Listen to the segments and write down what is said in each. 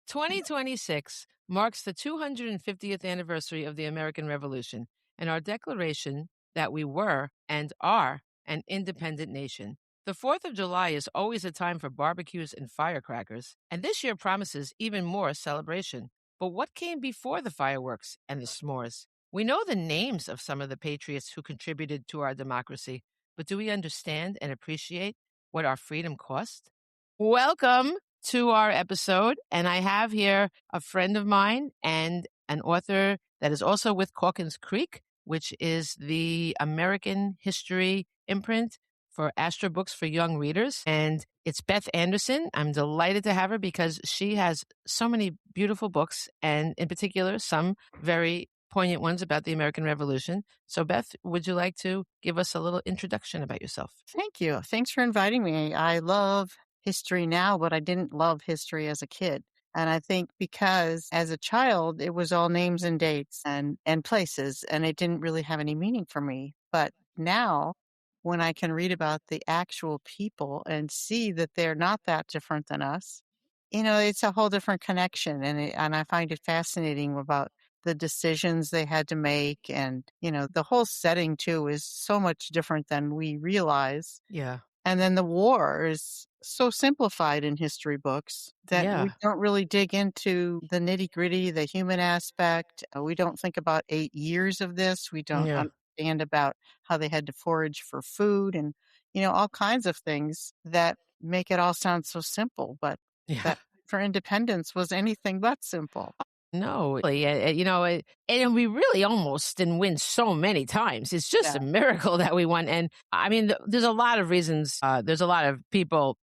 2026 marks the 250th anniversary of the American Revolution and our declaration that we were and are an independent nation. The 4th of July is always a time for barbecues and firecrackers, and this year promises even more celebration. But what came before the fireworks and the s'mores? We know the names of some of the patriots who contributed to our democracy, but do we understand and appreciate what our freedom cost? Welcome to our episode, and I have here a friend of mine and an author that is also with Calkins Creek, which is the American history imprint for Astra Books for young readers. And it's Beth Anderson. I'm delighted to have her because she has so many beautiful books, and in particular, some very poignant ones about the American Revolution. So, Beth, would you like to give us a little introduction about yourself? Thank you. Thanks for inviting me. I love history now, but I didn't love history as a kid. And I think because as a child, it was all names and dates and places, and it didn't really have any meaning for me. But now, when I can read about the actual people and see that they're not that different than us, it's a whole different connection. And I find it fascinating about the decisions they had to make. And, the whole setting, too, is so much different than we realize. Yeah. And then the war is so simplified in history books that we don't really dig into the nitty gritty, the human aspect. We don't think about 8 years of this. We don't understand about how they had to forage for food and, all kinds of things that make it all sound so simple. But that for independence was anything but simple. No, and we really almost didn't win so many times. It's just a miracle that we won. And I mean, there's a lot of reasons. There's a lot of people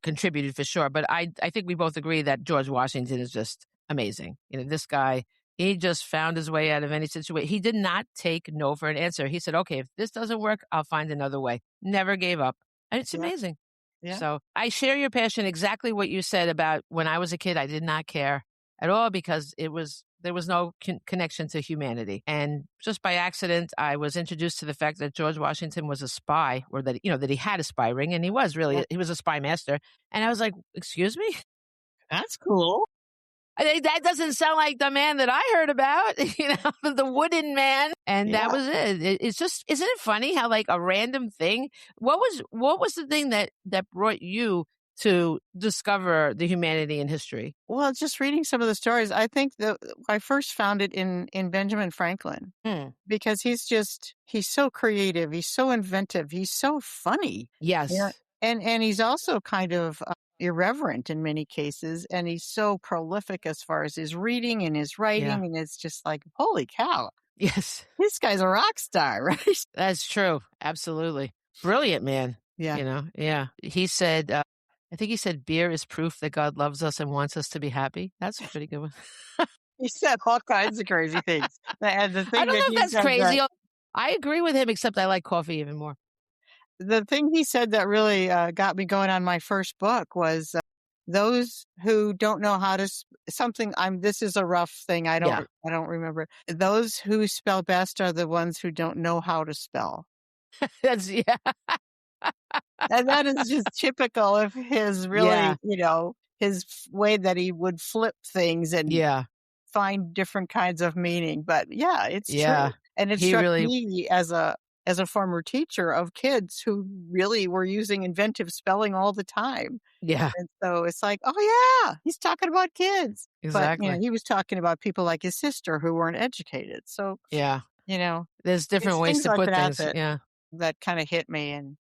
contributed for sure. But I think we both agree that George Washington is just amazing. This guy, he just found his way out of any situation. He did not take no for an answer. He said, okay, if this doesn't work, I'll find another way. Never gave up. And it's amazing. Yeah. So I share your passion, exactly what you said about when I was a kid, I did not care at all because there was no connection to humanity. And just by accident, I was introduced to the fact that George Washington was a spy, or that, that he had a spy ring, and he was a spy master. And I was like, excuse me? That's cool. That doesn't sound like the man that I heard about, the wooden man. And that was it. It's just, isn't it funny how like a random thing, what was the thing that brought you to discover the humanity in history? Well, just reading some of the stories, I think that I first found it in Benjamin Franklin because he's so creative. He's so inventive. He's so funny. Yes. Yeah. And he's also kind of irreverent in many cases. And he's so prolific as far as his reading and his writing. Yeah. And it's just like, holy cow. Yes. This guy's a rock star, right? That's true. Absolutely. Brilliant man. Yeah. Yeah. He said, I think he said, beer is proof that God loves us and wants us to be happy. That's a pretty good one. He said all kinds of crazy things. And the thing I don't know if that's crazy. I agree with him, except I like coffee even more. The thing he said that really got me going on my first book was those who don't know how to this is a rough thing. I don't remember. Those who spell best are the ones who don't know how to spell. That's And that is just typical of his really, his way that he would flip things and find different kinds of meaning. But it's true. And it struck me as a former teacher of kids who really were using inventive spelling all the time. Yeah. And so it's like, oh yeah, he's talking about kids. Exactly. But he was talking about people like his sister who weren't educated. So there's different ways to put things. That kind of hit me, and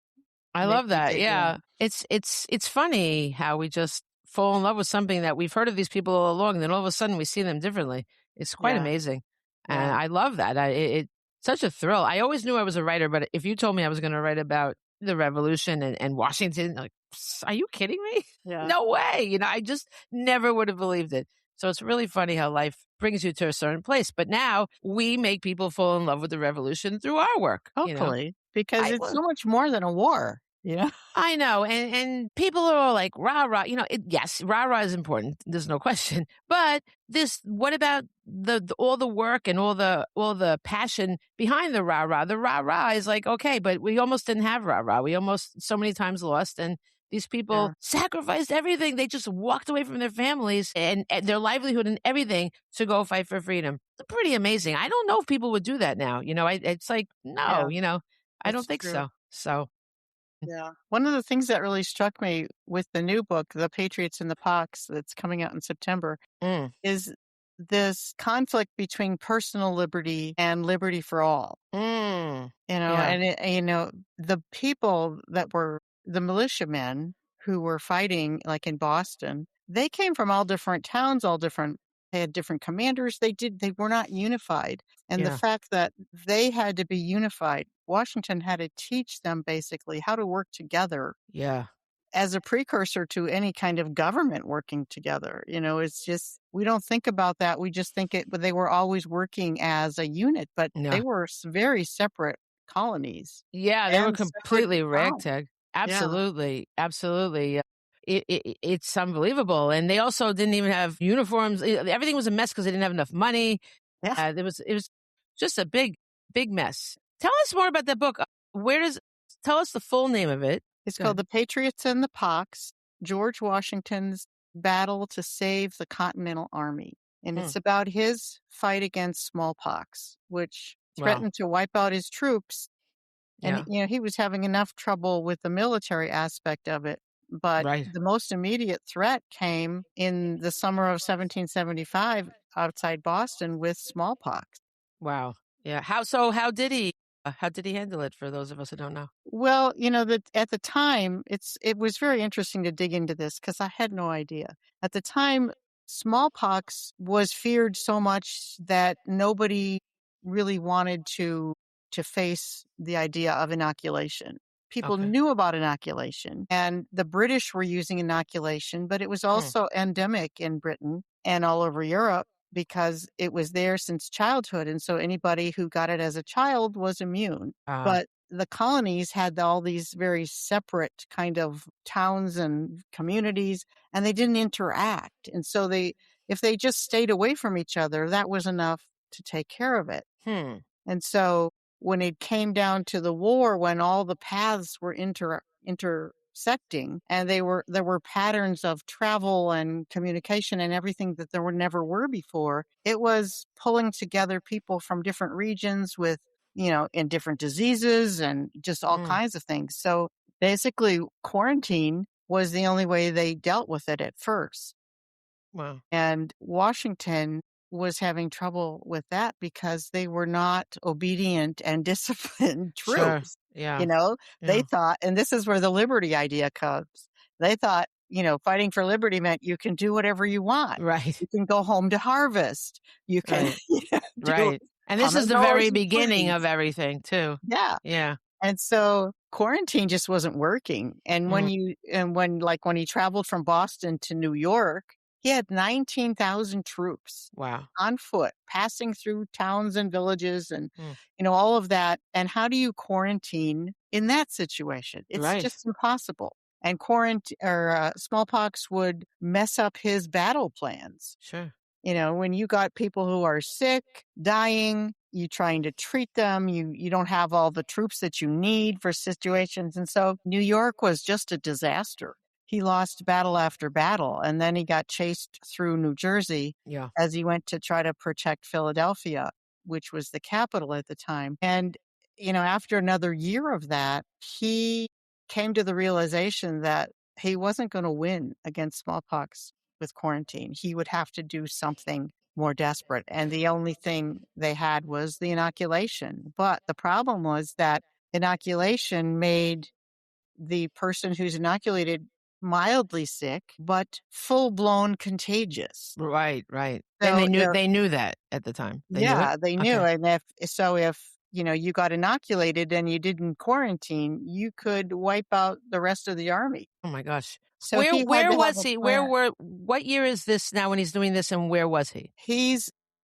I love that. Yeah. It's funny how we just fall in love with something that we've heard of these people all along, and then all of a sudden we see them differently. It's quite amazing. Yeah. And I love that. It's such a thrill. I always knew I was a writer, but if you told me I was going to write about the Revolution and Washington, like, are you kidding me? Yeah. No way. I just never would have believed it. So it's really funny how life brings you to a certain place. But now we make people fall in love with the Revolution through our work. Hopefully. Because it's so much more than a war. Yeah. I know. And people are all like, rah, rah. Yes, rah, rah is important. There's no question. But what about all the work and all the passion behind the rah, rah? The rah, rah is like, okay, but we almost didn't have rah, rah. We almost so many times lost. And These people Yeah. sacrificed everything. They just walked away from their families and their livelihood and everything to go fight for freedom. It's pretty amazing. I don't know if people would do that now. It's like, no, Yeah. I don't That's think true. so. So, Yeah. One of the things that really struck me with the new book, The Patriots and the Pox, that's coming out in September, mm, is this conflict between personal liberty and liberty for all. mm, yeah, And the people that were the militiamen who were fighting, like in Boston, they came from all different towns, they had different commanders. They were not unified. And the yeah, fact that they had to be unified, Washington had to teach them basically how to work together yeah, as a precursor to any kind of government working together. It's just, we don't think about that. We just think but they were always working as a unit, but they yeah. were very separate colonies Yeah, they were and separate completely towns. ragtag. Yeah. Absolutely, absolutely. It's unbelievable, and they also didn't even have uniforms. Everything was a mess because they didn't have enough money. Yeah. It was just a big mess. Tell us more about that book. Where does Tell us the full name of it. It's Go called ahead. The Patriots and the Pox, George Washington's battle to save the Continental Army. And Hmm. it's about his fight against smallpox, which Wow. threatened to wipe out his troops. And, Yeah. he was having enough trouble with the military aspect of it. But Right. the most immediate threat came in the summer of 1775 outside Boston with smallpox. Wow. Yeah. How did he handle it? For those of us who don't know. Well, that at the time, it was very interesting to dig into this because I had no idea. At the time, smallpox was feared so much that nobody really wanted to face the idea of inoculation. People Okay. knew about inoculation, and the British were using inoculation, but it was Hmm. also endemic in Britain and all over Europe because it was there since childhood, and so anybody who got it as a child was immune. Uh, But the colonies had all these very separate kind of towns and communities, and they didn't interact. And so if they just stayed away from each other, that was enough to take care of it. hmm. And so when it came down to the war, when all the paths were intersecting and there were patterns of travel and communication and everything that never were before, it was pulling together people from different regions with, in different diseases and just all Mm. kinds of things. So basically quarantine was the only way they dealt with it at first. Wow. And Washington was having trouble with that because they were not obedient and disciplined Sure. troops. Yeah. They Yeah. thought, and this is where the liberty idea comes. They thought, fighting for liberty meant you can do whatever you want. Right. You can go home to harvest. You can Right. do Right. And this come is and the go as very you beginning of please. everything too. Yeah. Yeah. And so quarantine just wasn't working. And Mm. when he traveled from Boston to New York, he had 19,000 troops Wow. on foot passing through towns and villages and, Mm. all of that. And how do you quarantine in that situation? It's Right. just impossible. And smallpox would mess up his battle plans. Sure. When you got people who are sick, dying, you trying to treat them, you don't have all the troops that you need for situations. And so New York was just a disaster. He lost battle after battle, and then he got chased through New Jersey Yeah. as he went to try to protect Philadelphia, which was the capital at the time. And, after another year of that, he came to the realization that he wasn't going to win against smallpox with quarantine. He would have to do something more desperate. And the only thing they had was the inoculation. But the problem was that inoculation made the person who's inoculated mildly sick, but full blown contagious. Right. Right. And So, they knew that at the time. They knew it. yeah, they knew. Okay. And if you got inoculated and you didn't quarantine, you could wipe out the rest of the army. Oh my gosh. So Where he had where to have was a he? plan. What year is this now when he's doing this, and where was he?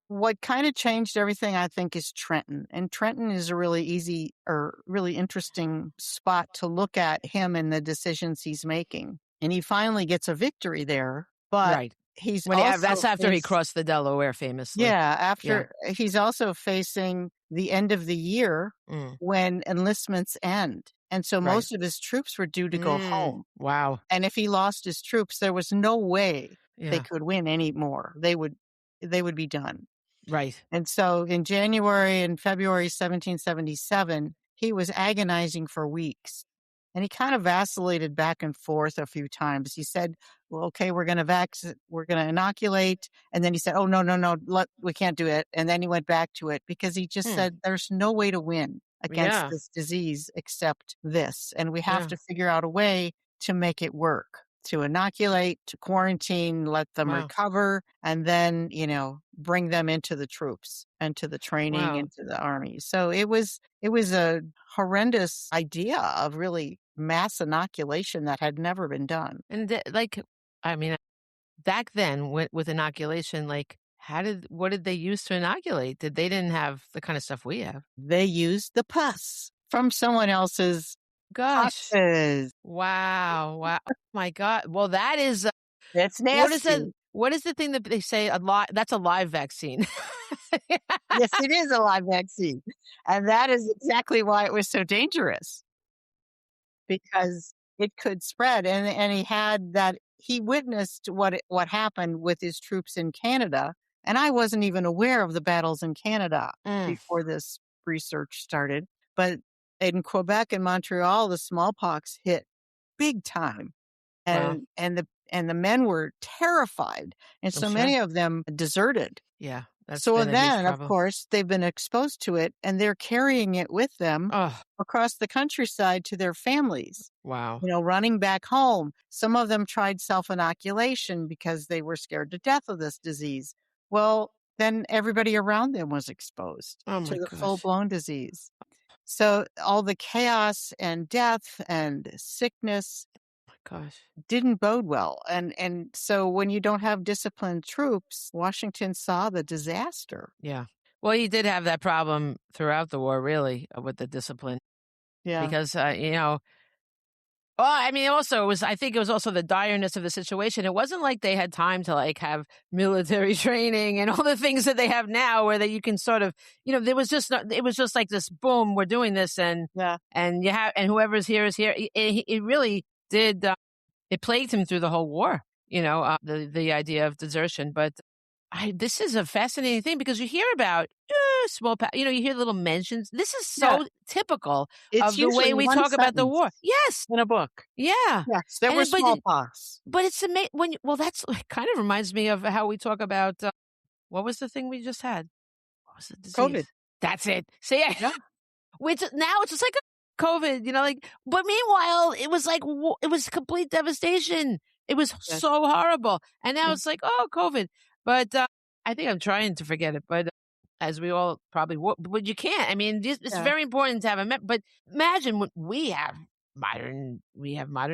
What kind of changed everything, I think, is Trenton. And Trenton is a really easy or really interesting spot to look at him and the decisions he's making. And he finally gets a victory there, but Right. he's That's also after he crossed the Delaware famously. Yeah. after he's also facing the end of the year Mm. when enlistments end. And so Right. most of his troops were due to go home. Wow. And if he lost his troops, there was no way they Yeah. could win anymore. They would be done. Right. And so in January and February 1777, he was agonizing for weeks. And he kind of vacillated back and forth a few times. He said, well, okay, we're going to inoculate. And then he said, oh, no, no, no, we can't do it. And then he went back to it because he just Hmm. said, there's no way to win against Yeah. this disease except this. And we have Yeah. to figure out a way to make it work, to inoculate, to quarantine, let them Wow. recover, and then, bring them into the troops and to the training, Wow. into the army. So it was a horrendous idea of really mass inoculation that had never been done. And I mean, back then with inoculation, what did they use to inoculate? They didn't have the kind of stuff we have. They used the pus from someone else's Gosh. boxes. Wow. Wow. Oh my God. Well, that is, It's what is it? nasty. What is the thing that they say that's a live vaccine? Yes, it is a live vaccine. And that is exactly why it was so dangerous, because it could spread. And he witnessed what happened with his troops in Canada. And I wasn't even aware of the battles in Canada Mm. before this research started. But in Quebec and Montreal, the smallpox hit big time. Wow. And the men were terrified. And I'm so sure. many of them deserted. Yeah. That's So been a huge then, of problem. course, they've been exposed to it and they're carrying it with them Oh, across the countryside to their families, wow. running back home. Some of them tried self-inoculation because they were scared to death of this disease. Well, then everybody around them was exposed Oh to my the gosh. full-blown disease. So all the chaos and death and sickness My gosh. didn't bode well. And so when you don't have disciplined troops, Washington saw the disaster. Yeah. Well, he did have that problem throughout the war, really, with the discipline, Yeah. because well, I mean, also I think it was also the direness of the situation. It wasn't like they had time to have military training and all the things that they have now, where that you can sort of, there was just it was just like this, boom, we're doing this, and Yeah. and whoever's here is here. It really did. It plagued him through the whole war. The idea of desertion, but this is a fascinating thing because you hear about smallpox. You hear little mentions. This is Yeah. so typical It's of the way usually we one talk about the war. sentence Yes, in a book. yeah, Yes, there and was smallpox. but it's amazing when that's it kind of reminds me of how we talk about what was the thing we just had? What was the disease? COVID. That's it. See, Yeah. now it's just like a COVID, but meanwhile, it was it was complete devastation. It was Yes. so horrible. And now Yeah. it's like, oh, COVID. But I think I'm trying to forget it. But as we all probably would, but you can't. I mean, it's Yeah. very important to have but imagine what we have modern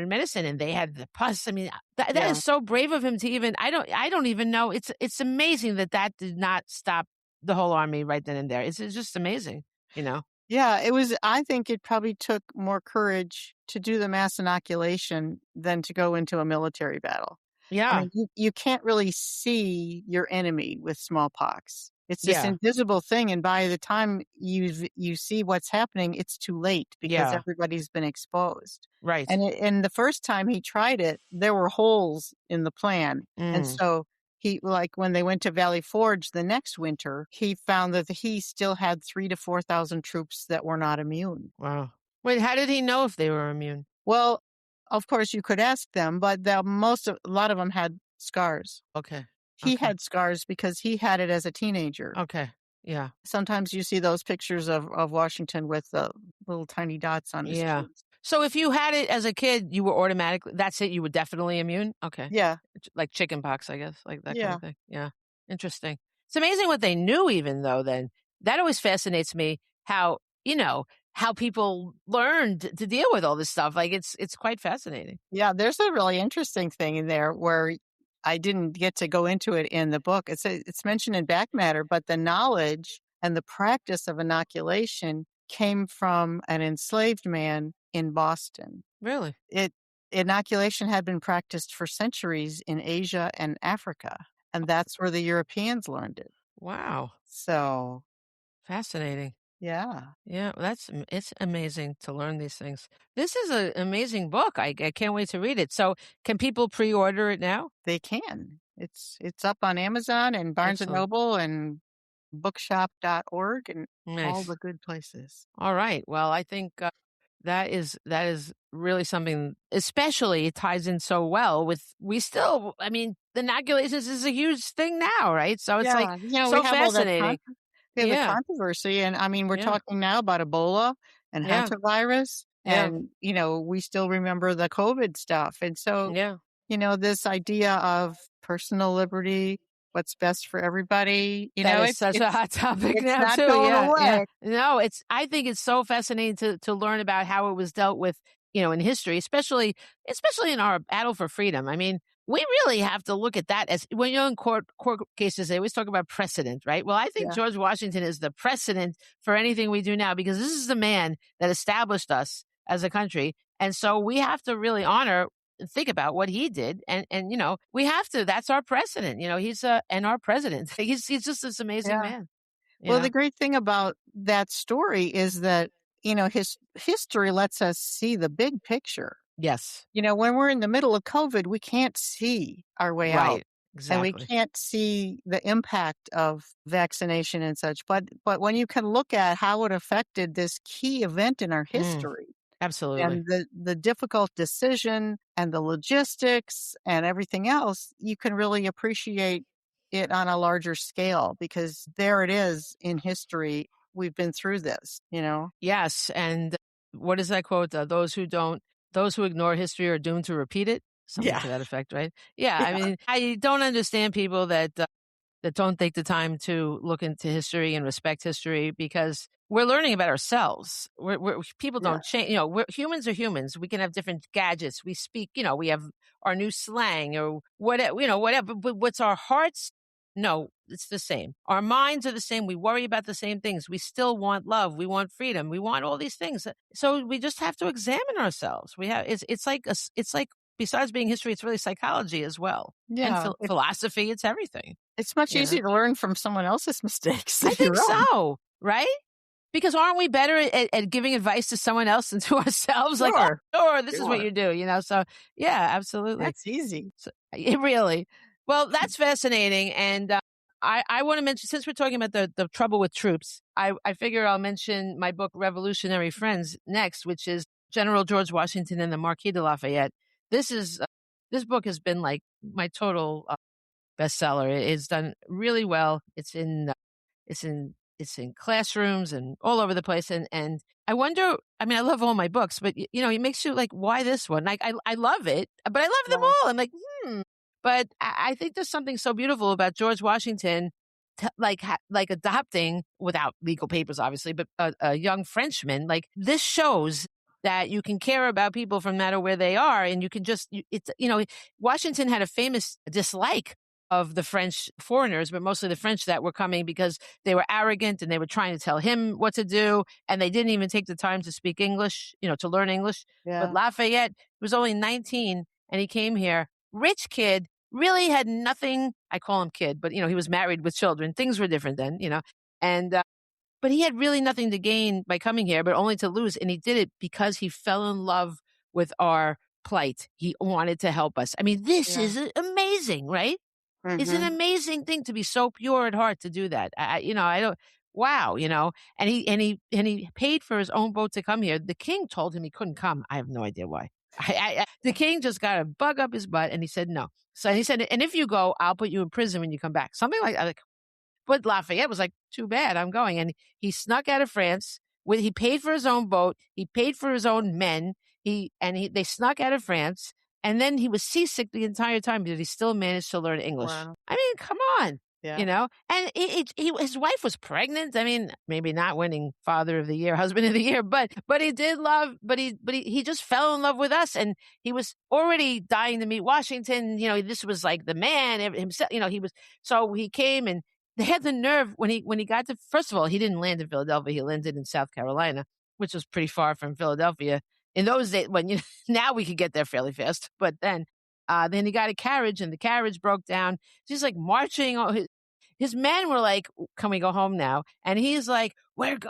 medicine, and they had the pus. I mean, that Yeah. is so brave of him to even, I don't even know. It's amazing that did not stop the whole army right then and there. It's just amazing, Yeah, I think it probably took more courage to do the mass inoculation than to go into a military battle. I Yeah. mean, you can't really see your enemy with smallpox. It's this Yeah. invisible thing, and by the time you see what's happening, it's too late because Yeah. everybody's been exposed. Right. And the first time he tried it, there were holes in the plan, and Mm. so when they went to Valley Forge the next winter, he found that he still had 3,000 to 4,000 troops that were not immune. Wow. Wait, how did he know if they were immune? Well, of course, you could ask them, but a lot of them had scars. Okay. He Okay. had scars because he had it as a teenager. Okay. Yeah. Sometimes you see those pictures of Washington with the little tiny dots on his Yeah. cheeks. So if you had it as a kid, you were automatically, that's it, you were definitely immune? Okay. Yeah, Like chicken pox, I guess, like that kind yeah, of thing. Yeah. Interesting. It's amazing what they knew even though then. That always fascinates me how, how people learned to deal with all this stuff. Like it's quite fascinating. yeah. There's a really interesting thing in there where I didn't get to go into it in the book. It's mentioned in back matter, but the knowledge and the practice of inoculation came from an enslaved man in Boston. Really? Inoculation had been practiced for centuries in Asia and Africa, and that's where the Europeans learned it. Wow. So, Fascinating. Yeah, Yeah, it's amazing to learn these things. This is an amazing book. I can't wait to read it. So, can people pre-order it now? they can. It's up on Amazon and Barnes& and Excellent. Noble and bookshop.org and all Nice. the good places. All right. Well, I think that is really something. Especially, it ties in so well with we still. I mean, the inoculations is a huge thing now, right? So it's like Yeah, we so have all that fascinating. the Yeah. controversy, and I mean, we're Yeah. talking now about Ebola and Yeah. hantavirus, Yeah. and, we still remember the COVID stuff, and so, Yeah. this idea of personal liberty, what's best for everybody, That is it's such a it's hot topic it's now not too, going yeah, yeah. away. No, I think it's so fascinating to learn about how it was dealt with, in history, especially in our battle for freedom. I mean, we really have to look at that as when you're in court cases, they always talk about precedent, right? Well, I think Yeah, George Washington is the precedent for anything we do now because this is the man that established us as a country, and so we have to really honor think about what he did and we have to that's our president he's and our president he's just this amazing yeah. man you Well, the know great thing about that story is that, his history lets us see the big picture. yes When we're in the middle of COVID, we can't see our way out right and we exactly can't see the impact of vaccination and such. But when you can look at how it affected this key event in our mm, history absolutely and the difficult decision and the logistics and everything else, you can really appreciate it on a larger scale because there it is in history. We've been through this. yes and what is that quote those who ignore history are doomed to repeat it something Yeah. to that effect right yeah I Yeah. mean I don't understand people that don't take the time to look into history and respect history because we're learning about ourselves. People Yeah. don't change. Humans are humans. We can have different gadgets. We speak. We have our new slang or whatever. Whatever. But what's our hearts? No, it's the same. Our minds are the same. We worry about the same things. We still want love. We want freedom. We want all these things. So we just have to examine ourselves. We have. It's like it's like besides being history, it's really psychology as well and Yeah. philosophy. It's everything. It's much You know? easier to learn from someone else's mistakes than I think your own. so, right? Because aren't we better at giving advice to someone else than to ourselves? Like, "Oh, Sure. sure, this is what Sure. you do," so yeah, absolutely. That's easy. So it really well, that's fascinating, and, I wanna mention since we're talking about the trouble with troops, I figure I'll mention my book, Revolutionary Friends, next, which is General George Washington and the Marquis de Lafayette. This is, this book has been, like, my total, bestseller. It's done really well. It's in classrooms and all over the place, and I wonder I mean, I love all my books, but, it makes you like, "Why this one?" Like, I love it, but I love them Yeah. all. I'm like, "Hmm." But I think there's something so beautiful about George Washington like adopting without legal papers, obviously, but a young Frenchman. Like, this shows that you can care about people from no matter where they are, and you can just Washington had a famous dislike of the French foreigners, but mostly the French that were coming because they were arrogant and they were trying to tell him what to do. And they didn't even take the time to speak English, to learn English. But Yeah. Lafayette was only 19 and he came here, rich kid, really had nothing. I call him kid, but he was married with children. Things were different then. And, but he had really nothing to gain by coming here, but only to lose. And he did it because he fell in love with our plight. He wanted to help us. I mean, this Yeah. is amazing, right? It's an Mhm. amazing thing to be so pure at heart to do that. I don't. Wow, and he paid for his own boat to come here. The king told him he couldn't come. I have no idea why. The king just got a bug up his butt, and he said no. So he said, "And if you go, I'll put you in prison when you come back." Something like that. But Lafayette was like, "Too bad, I'm going." And he snuck out of France. He paid for his own boat. He paid for his own men. They snuck out of France. And then he was seasick the entire time, but he still managed to learn English. Wow. I mean, come on, Yeah. And his wife was pregnant. I mean, maybe not winning Father of the Year, Husband of the Year, but he did love. But he just fell in love with us, and he was already dying to meet Washington. This was like the man himself. He was so he came and they had the nerve when he got to. First of all, he didn't land in Philadelphia. He landed in South Carolina, which was pretty far from Philadelphia in those days. When now we could get there fairly fast, but then he got a carriage and the carriage broke down. He's like marching. his men were like, "Can we go home now?" And he's like,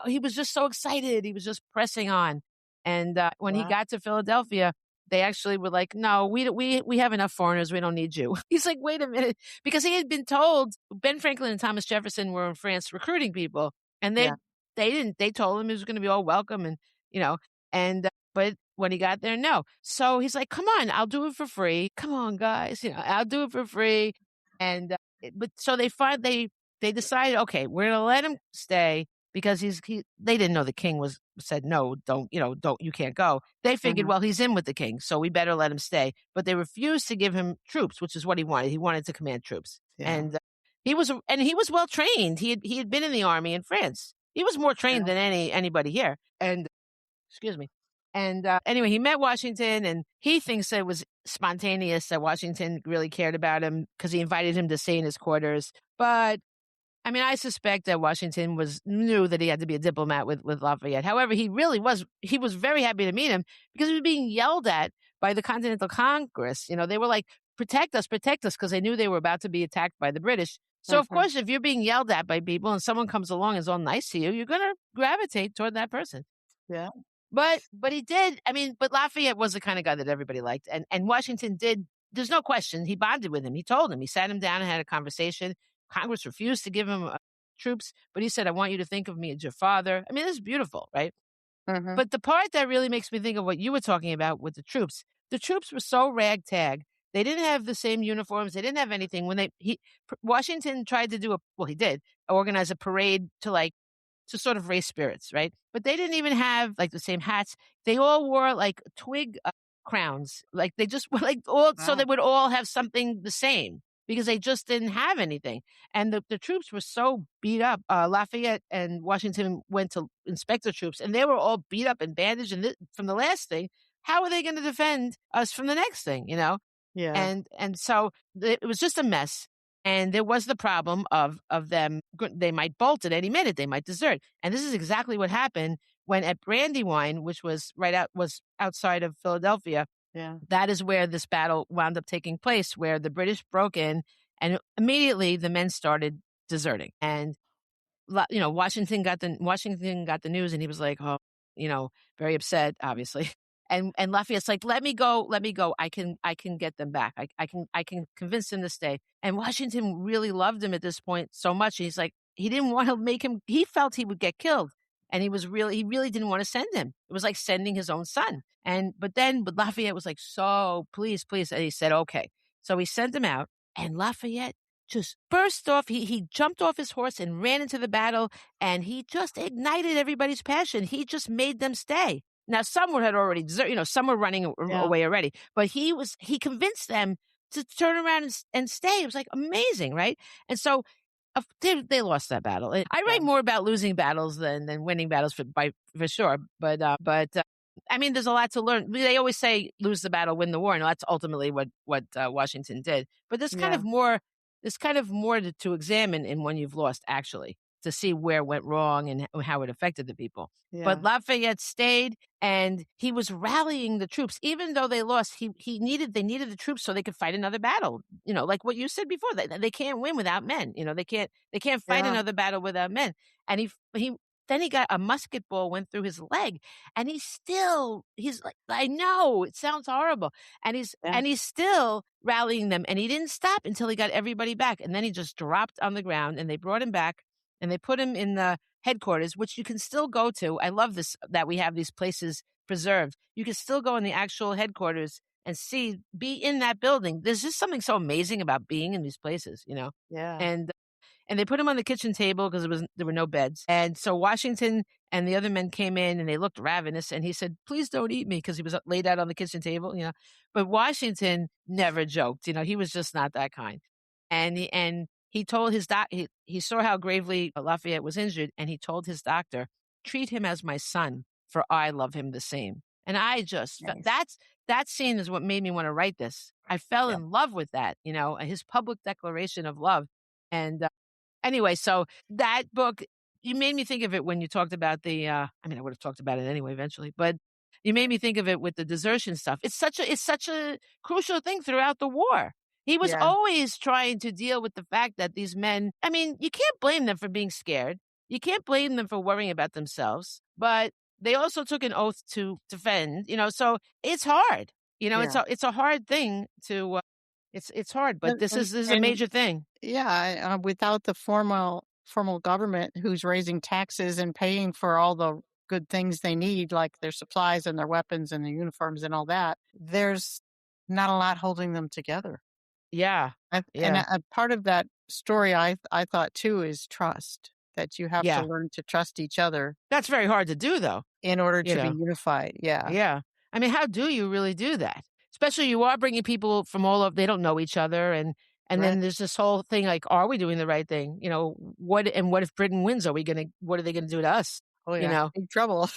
he was just so excited. He was just pressing on. And when he Wow. got to Philadelphia, they actually were like, "No, we have enough foreigners. We don't need you." He's like, "Wait a minute," because he had been told Ben Franklin and Thomas Jefferson were in France recruiting people, and Yeah. they didn't. They told him he was going to be all welcome, and you know, and but when he got there, no. So he's like, "Come on, I'll do it for free. Come on, guys, I'll do it for free." And but so they decided, okay, we're gonna let him stay because they didn't know the king said no, don't, you can't go. They figured, Mhm. well, he's in with the king, so we better let him stay. But they refused to give him troops, which is what he wanted. He wanted to command troops, Yeah. and he was well trained. He had been in the army in France. He was more trained Yeah. than anybody here. And excuse me. And anyway, he met Washington, and he thinks it was spontaneous that Washington really cared about him because he invited him to stay in his quarters. But I mean, I suspect that Washington knew that he had to be a diplomat with Lafayette. However, he was very happy to meet him because he was being yelled at by the Continental Congress. They were like, protect us, because they knew they were about to be attacked by the British. So, of Mhm. course, if you're being yelled at by people and someone comes along and is all nice to you, you're going to gravitate toward that person. Yeah. But he did. I mean, but Lafayette was the kind of guy that everybody liked, and Washington did. There's no question. He bonded with him. He told him. He sat him down and had a conversation. Congress refused to give him troops, but he said, "I want you to think of me as your father." I mean, this is beautiful, right? Mhm. But the part that really makes me think of what you were talking about with the troops were so ragtag. They didn't have the same uniforms. They didn't have anything. Washington tried to he did organize a parade to sort of raise spirits, right? But they didn't even have like the same hats. They all wore like twig crowns. Like they just were like all, so they Wow. would all have something the same because they just didn't have anything. And the troops were so beat up. Lafayette and Washington went to inspect the troops and they were all beat up and bandaged. And from the last thing, how are they going to defend us from the next thing, Yeah. and so it was just a mess. And there was the problem of them. They might bolt at any minute. They might desert. And this is exactly what happened when at Brandywine, which was was outside of Philadelphia. Yeah. That is where this battle wound up taking place, where the British broke in, and immediately the men started deserting. And Washington got the news, and he was like, oh, very upset, obviously. And Lafayette's like, let me go, let me go. I can get them back. I can convince them to stay. And Washington really loved him at this point so much. He's like, he didn't want to make him. He felt he would get killed, and he really didn't want to send him. It was like sending his own son. But Lafayette was like, so please, please, and he said, okay. So he sent him out, and Lafayette just burst off. He jumped off his horse and ran into the battle, and he just ignited everybody's passion. He just made them stay. Now, some had already, some were running Yeah. away already, but he convinced them to turn around and stay. It was like amazing, right? And so they lost that battle. I Yeah. write more about losing battles than winning battles for sure. But I mean, there's a lot to learn. They always say lose the battle, win the war, and that's ultimately what Washington did. But Yeah. there's kind of more to examine in when you've lost, actually, to see where it went wrong and how it affected the people. But Yeah. Lafayette stayed, and he was rallying the troops, even though they lost. They needed the troops so they could fight another battle. Like what you said before, they can't win without men. They can't fight Yeah. another battle without men. And then he got a musket ball went through his leg, and he's like, I know it sounds horrible, and Yeah. he's still rallying them, and he didn't stop until he got everybody back, and then he just dropped on the ground, and they brought him back, and they put him in the headquarters, which you can still go to. I love this that we have these places preserved. You can still go in the actual headquarters and be in that building. There's just something so amazing about being in these places, Yeah. and they put him on the kitchen table because there were no beds. And so Washington and the other men came in and they looked ravenous. And he said, "Please don't eat me," because he was laid out on the kitchen table. But Washington never joked. He was just not that kind. And he told his he saw how gravely Lafayette was injured, and he told his doctor, "Treat him as my son, for I love him the same." And I just Nice. that scene is what made me want to write this. I fell Yeah. in love with that. His public declaration of love. And anyway, so that book, you made me think of it when you talked about I mean, I would have talked about it anyway eventually, but you made me think of it with the desertion stuff. It's such a crucial thing throughout the war. He was Yeah. always trying to deal with the fact that these men, I mean, you can't blame them for being scared. You can't blame them for worrying about themselves, but they also took an oath to defend, so it's hard. Yeah. It's a hard thing to it's hard, but And this is a and major thing. yeah, without the formal government who's raising taxes and paying for all the good things they need, like their supplies and their weapons and their uniforms and all that, there's not a lot holding them together. Yeah. And Yeah. a part of that story I thought too is trust, that you have to Yeah. learn to trust each other That's very hard to do though, in order you to be know. unified. Yeah. Yeah. I mean, how do you really do that? Especially you are bringing people from all over, they don't know each other, and Right. then there's this whole thing like, are we doing the right thing? What if Britain wins? What are they gonna do to us? Oh You yeah. know? Big trouble.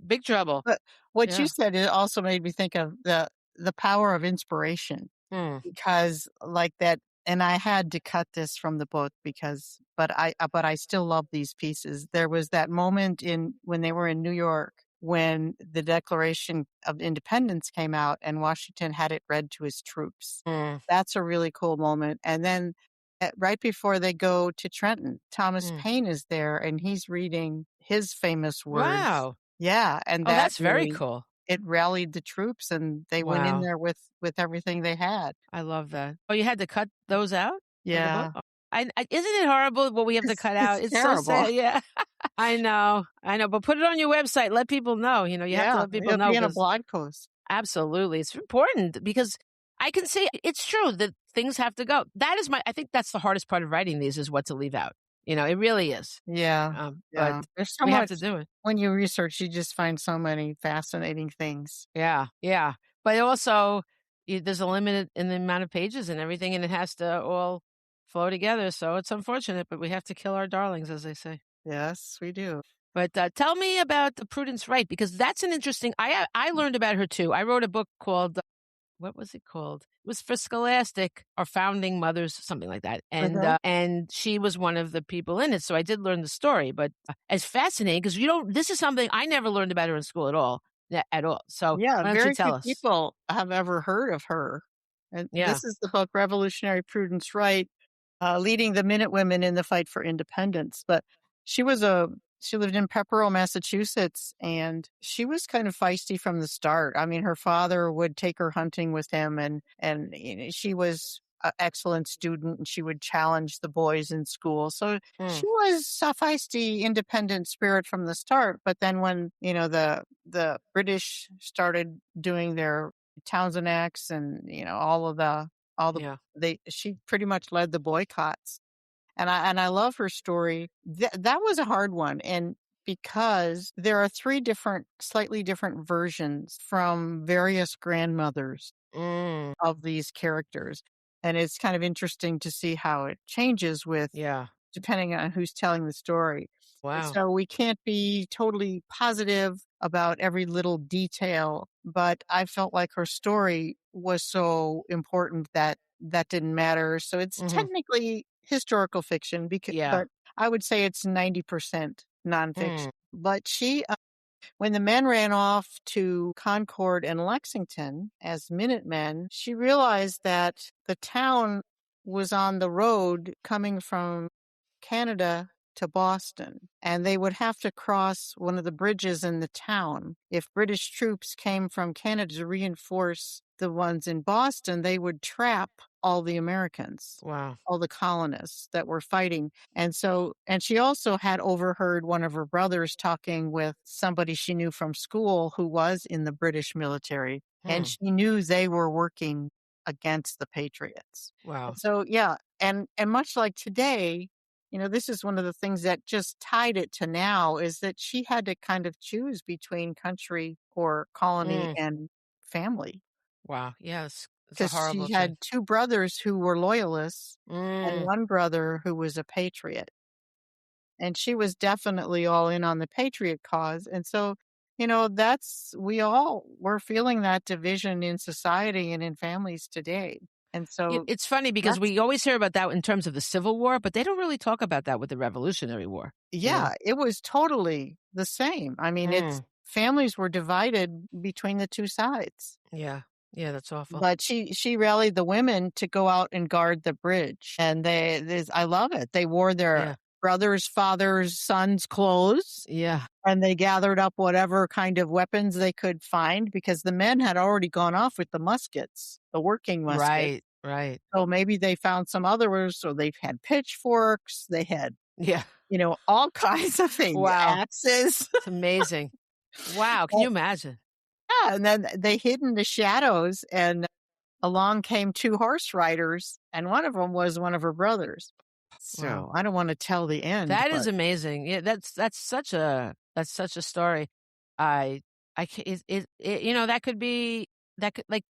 Big trouble. But what you Yeah. said, it also made me think of the power of inspiration. Mm, Because like that, and I had to cut this from the book because but I still love these pieces. There was that moment in when they were in New York when the Declaration of Independence came out and Washington had it read to his troops. mm, That's a really cool moment. And then right before they go to Trenton, Thomas mm. Paine is there and he's reading his famous words. Wow. Yeah, and Oh, that that's very really cool. it rallied the troops and they went in Wow. there with everything they had. I love that. Oh, you had to cut those out of the book? Yeah. Oh, isn't it horrible what we have to cut out? It's It's so terrible. sad. Yeah. I know, but put it on your website, let people know, you have to Yeah, let people it'll know be in a because blog post. absolutely, it's important because I can see it's true that things have to go. I think that's the hardest part of writing these is what to leave out. It really is. Yeah, But yeah. There's so we have much to do it. when you research, you just find so many fascinating things. Yeah, yeah. But also, there's a limit in the amount of pages and everything, and it has to all flow together. So it's unfortunate, but we have to kill our darlings, as they say. Yes, we do. But tell me about the Prudence Wright because that's an interesting. I learned about her too. I wrote a book called what was it called? It was for Scholastic, our founding mothers, something like that. Mhm. And she was one of the people in it. So I did learn the story, but it's fascinating because you don't. This is something I never learned about her in school at all, at all. So Yeah, why don't you very tell few us? people have ever heard of her. And Yeah. this is the book Revolutionary Prudence Wright, leading the Minutewomen in the fight for independence. But she was a she lived in Pepperell, Massachusetts, and she was kind of feisty from the start. I mean, her father would take her hunting with him, and she was an excellent student, and she would challenge the boys in school. So Mm, she was a feisty, independent spirit from the start. But then when the British started doing their Townsend Acts and all the yeah. they she pretty much led the boycotts. And I love her story. That was a hard one, and because there are 3 slightly different versions from various grandmothers Mm, of these characters, and it's kind of interesting to see how it changes with yeah. depending on who's telling the story. Wow. So we can't be totally positive about every little detail, but I felt like her story was so important that that didn't matter. So it's Hmm. technically historical fiction, Yeah. but I would say it's 90% nonfiction. Mm, But when the men ran off to Concord and Lexington as Minutemen, she realized that the town was on the road coming from Canada to Boston, and they would have to cross one of the bridges in the town. If British troops came from Canada to reinforce the ones in Boston, they would trap all the Americans, wow. all the colonists that were fighting. And she also had overheard one of her brothers talking with somebody she knew from school who was in the British military, and Hmm. she knew they were working against the Patriots. Wow. And so, yeah, and much like today, this is one of the things that just tied it to now is that she had to kind of choose between country or colony Mm, and family wow. Yes. It's a because horrible she choice. had 2 brothers who were loyalists and Mm, 1 brother who was a patriot. And she was definitely all in on the patriot cause. And so, we're feeling that division in society and in families today. And so it's funny because that's we always hear about that in terms of the Civil War, but they don't really talk about that with the Revolutionary War. You know? Yeah, it was totally the same. I mean, it's Mm, families were divided between the 2 sides. yeah. Yeah, that's awful. But she rallied the women to go out and guard the bridge, and I love it. They wore their Yeah. brothers, fathers, sons' clothes, Yeah. and they gathered up whatever kind of weapons they could find because the men had already gone off with the muskets, the working muskets. Right. Right. So maybe they found some others, so they've had pitchforks, they had, Yeah. all kinds of things, Wow. axes. It's amazing. Wow. Can you imagine? Yeah, and then they hid in the shadows, and along came 2 horse riders, and one of them was one of her brothers. Wow. So, I don't wanna tell the end, That is but amazing. Yeah, that's such a story. I I ca it that could be that could like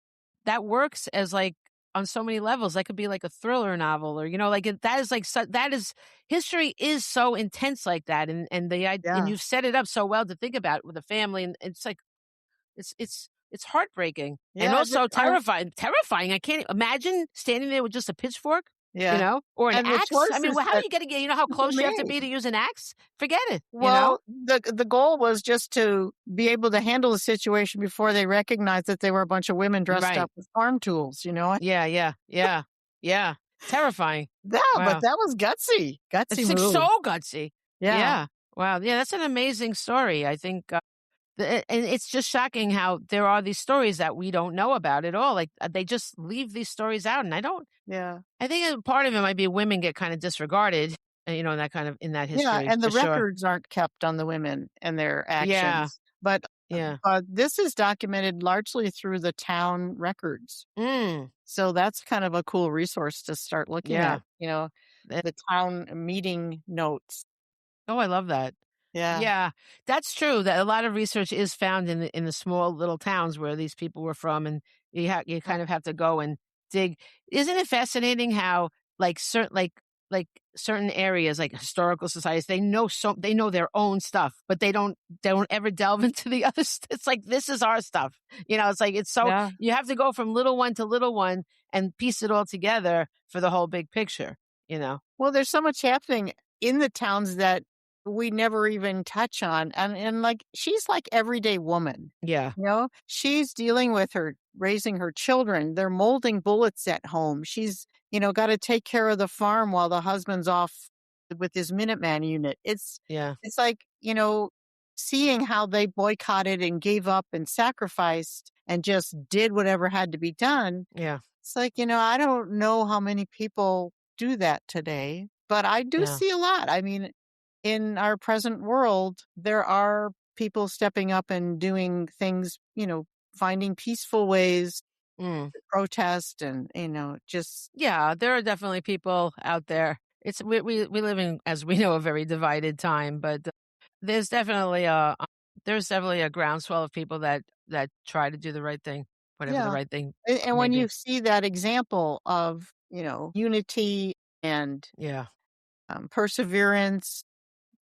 that works as like on so many levels. That could be like a thriller novel or like that is like that is history is so intense like that and yeah. you've set it up so well to think about with a family and it's like it's heartbreaking and Yeah, also terrifying. I can't imagine standing there with just a pitchfork, yeah, or an and the axe. I mean, choices well, how are that you gonna get how people close you have to made. be to use an axe? Forget it. Well, the goal was just to be able to handle the situation before they recognized that they were a bunch of women dressed Right. up with farm tools. Yeah, yeah, yeah, yeah. Terrifying. Yeah, but Wow. that was gutsy It's like so move. gutsy. Yeah, Yeah. Wow. Yeah, that's an amazing story. I think and it's just shocking how there are these stories that we don't know about at all. Like they just leave these stories out, and I don't. yeah. I think part of it might be women get kind of disregarded, in that in that Yeah, history and the for sure. records aren't kept on the women and their Yeah, actions, but, yeah. this is documented largely through the town records. Mm, So that's kind of a cool resource to start looking yeah. at, Eh, the town meeting notes. Oh, I love that. Yeah, Yeah, that's true. That a lot of research is found in the small little towns where these people were from, and you yeah, kind of have to go and dig. Isn't it fascinating how like certain areas, like historical societies, they know their own stuff, but they don't ever delve into the other. It's like this is our stuff. It's like it's so yeah. you have to go from little one to little one and piece it all together for the whole big picture. You know? Well, there's so much happening in the towns that we never even touch on, and, like, she's like everyday woman, Yeah, She's dealing with raising her children, they're molding bullets at home, she's gotta take care of the farm while the husband's off with his Minuteman unit. yeah, It's like, seeing how they boycotted and gave up and sacrificed and just did whatever had to be done. yeah, It's like, I don't know how many people do that today, but I do yeah. see a lot. I mean, in our present world, there are people stepping up and doing things, finding peaceful ways Mm. to protest and just, Yeah, there are definitely people out there. We live in, as we know, a very divided time, but there's definitely a groundswell of people that try to do the right thing, whatever the yeah. right thing And may when you be. see that example of unity and Yeah, perseverance,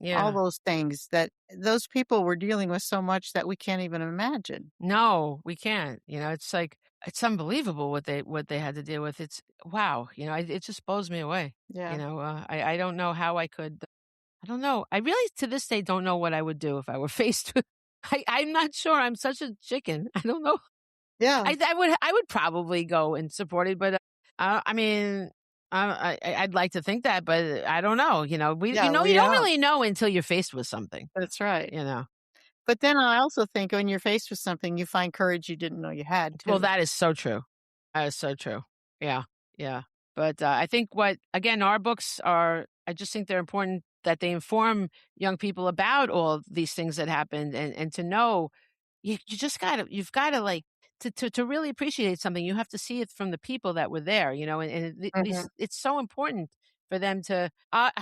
all yeah. those things that those people were dealing with so much that we can't even imagine. No, we can't. It's like it's unbelievable what they had to deal with. It's wow. It just blows me away. Yeah. I don't know how I could. I don't know. I really, to this day, don't know what I would do if I were faced with. I'm not sure. I'm such a chicken. I don't know. Yeah. I would probably go and support it, but I mean, I'd like to think that, but I don't know. Yeah, You we don't don't. really know until you're faced with something. That's right. You know. But then I also think when you're faced with something, you find courage you didn't know you had Well, too. that is so true. That is so true. Yeah, yeah. But I think what again, our books are. I just think they're important that they inform young people about all these things that happened, and to know you just you've gotta like to really appreciate something, you have to see it from the people that were there, and Mhm. it's so important for them to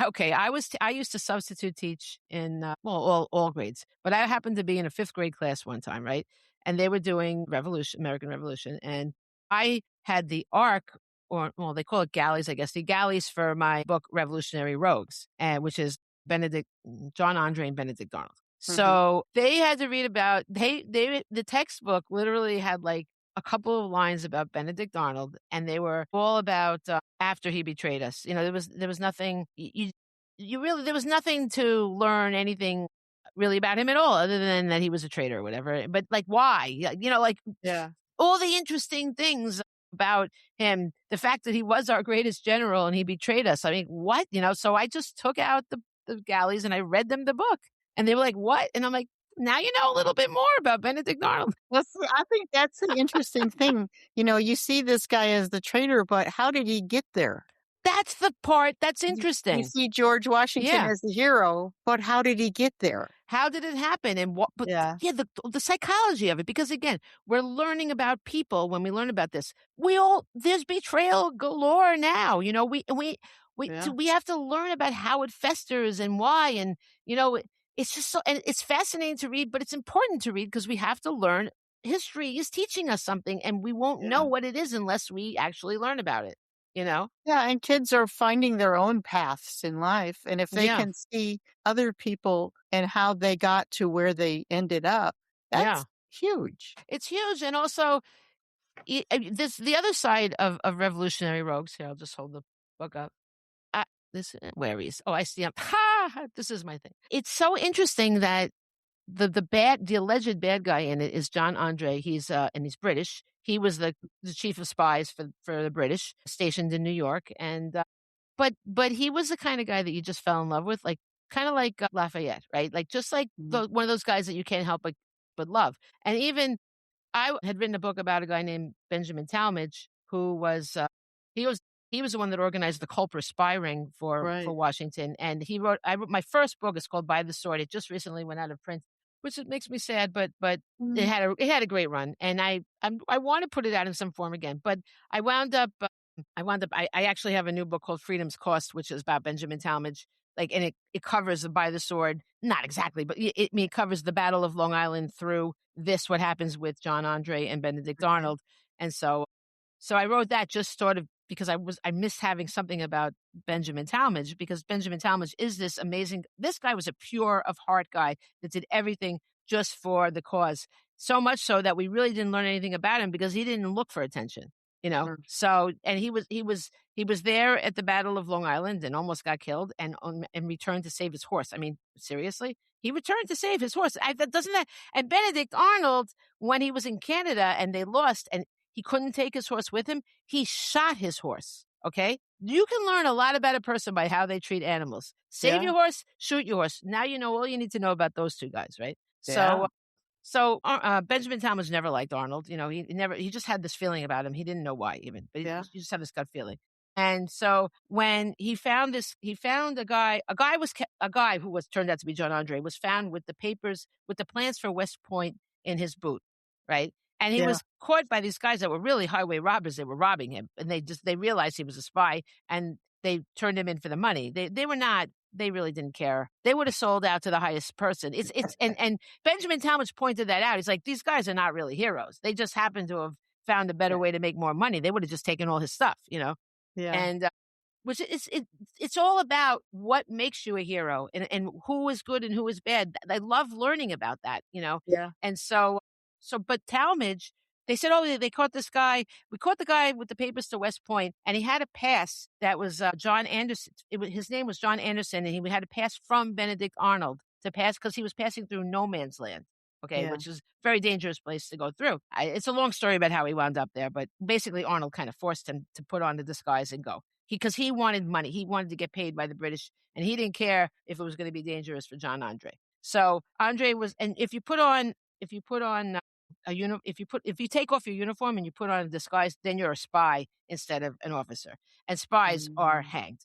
okay, I used to substitute teach in well all grades, but I happened to be in a 5th grade class one time, right? And they were doing American Revolution, and I had the arc or well, they call it galleys, I guess, the galleys for my book Revolutionary Rogues, and which is John André and Benedict Arnold. Mhm. So they had to read about the textbook literally had like a couple of lines about Benedict Arnold, and they were all about after he betrayed us. There was nothing you really there was nothing to learn anything really about him at all, other than that he was a traitor or whatever. But like why? Yeah, like Yeah. all the interesting things about him, the fact that he was our greatest general and he betrayed us. I mean, what? So I just took out the galleys and I read them the book. And they were like, what? And I'm like, now you know a little bit more about Benedict Arnold. Well, see, I think that's the interesting thing. You see this guy as the traitor, but how did he get there? That's the part that's You interesting. see George Washington Yeah. as the hero, but how did he get there? How did it happen? And what, but Yeah, yeah, the psychology of it, because again, we're learning about people when we learn about this. There's betrayal galore now. yeah, We have to learn about how it festers and why. And, it's just and it's fascinating to read, but it's important to read because we have to learn. History is teaching us something and we won't know yeah. what it is unless we actually learn about it, you know? Yeah, and kids are finding their own paths in life, and if they Yeah. can see other people and how they got to where they ended up, Yeah. that's huge. It's huge. And also, this the other side of revolutionary rogues. Here, I'll just hold the book up. Where is? Oh, I see him. Ha! This is my thing. It's so interesting that the alleged bad guy in it is John André. He's British. He was the chief of spies for the British stationed in New York, and but he was the kind of guy that you just fell in love with, like kind of like Lafayette, right? Like just like Mm, one of those guys that you can't help but love. And even I had written a book about a guy named Benjamin Talmadge who he was he was the one that organized the Culper spy ring for right. Washington, and I wrote my first book is called By the Sword. It just recently went out of print, which it makes me sad, but Mm, it had a great run, and I want to put it out in some form again, but I wound up I actually have a new book called Freedom's Cost, which is about Benjamin Talmadge. Like, and it covers the By the Sword, not exactly, but it covers the Battle of Long Island through what happens with John André and Benedict right. Arnold. And so I wrote that just sort of because I missed having something about Benjamin Talmadge, because Benjamin Talmadge is this guy was a pure of heart guy that did everything just for the cause. So much so that we really didn't learn anything about him because he didn't look for attention, you know? Sure. So, and he was there at the Battle of Long Island and almost got killed and returned to save his horse. I mean, seriously? He returned to save his horse. That doesn't that, and Benedict Arnold, when he was in Canada and they lost and he couldn't take his horse with him, he shot his horse. Okay. You can learn a lot about a person by how they treat animals. Save Yeah, your horse, shoot your horse. Now you know all you need to know about those two guys, right? yeah, Benjamin Talmadge never liked Arnold. He just had this feeling about him. He didn't know why even, but yeah, he just had this gut feeling. And so when he found a guy who was turned out to be John André was found with the papers, with the plans for West Point in his boot, right? And he yeah, was caught by these guys that were really highway robbers. They were robbing him, and they realized he was a spy, and they turned him in for the money. They were not. They really didn't care. They would have sold out to the highest person. It's and Benjamin Talmadge pointed that out. He's like, these guys are not really heroes. They just happen to have found a better yeah, way to make more money. They would have just taken all his stuff, yeah, and which it's all about what makes you a hero and who is good and who is bad. I love learning about that. yeah, And but Talmadge, they said, oh, they caught this guy. We caught the guy with the papers to West Point, and he had a pass that was John Anderson. His name was John Anderson, and he had a pass from Benedict Arnold to pass because he was passing through no man's land. Okay, yeah, which is a very dangerous place to go through. It's a long story about how he wound up there, but basically Arnold kind of forced him to put on the disguise and go. Because he wanted money. He wanted to get paid by the British, and he didn't care if it was going to be dangerous for John André. So André was, and if you put on if you take off your uniform and you put on a disguise, then you're a spy instead of an officer. And spies are mm, hanged.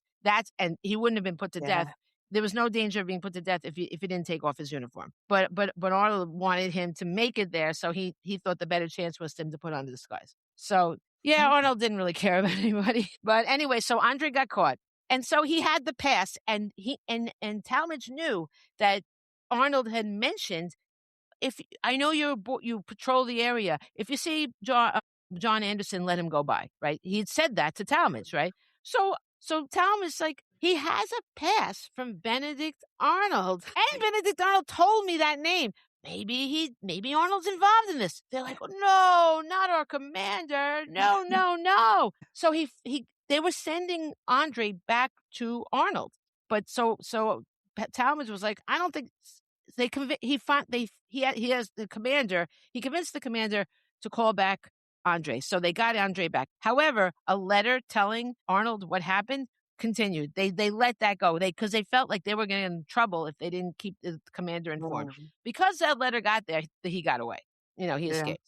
And he wouldn't have been put to death. yeah, There was no danger of being put to death if he didn't take off his uniform. But Arnold wanted him to make it there, so he thought the better chance was him to put on the disguise. So yeah, mm, Arnold didn't really care about anybody. But anyway, so Andre got caught. And so he had the pass, and and Talmadge knew that Arnold had mentioned, if I know you patrol the area, if you see John Anderson, let him go by, right? He'd said that to Talmadge, right? So Talmadge, like, he has a pass from Benedict Arnold, and Benedict Arnold told me that name. Maybe Arnold's involved in this. They're like, oh, no, not our commander. No, no, no. So they were sending Andre back to Arnold, but Talmadge was like, I don't think he has the commander. He convinced the commander to call back André. So they got André back. However, a letter telling Arnold what happened continued. They let that go. Because they felt like they were getting in trouble if they didn't keep the commander informed. Mm. Because that letter got there, he got away. He Yeah. escaped.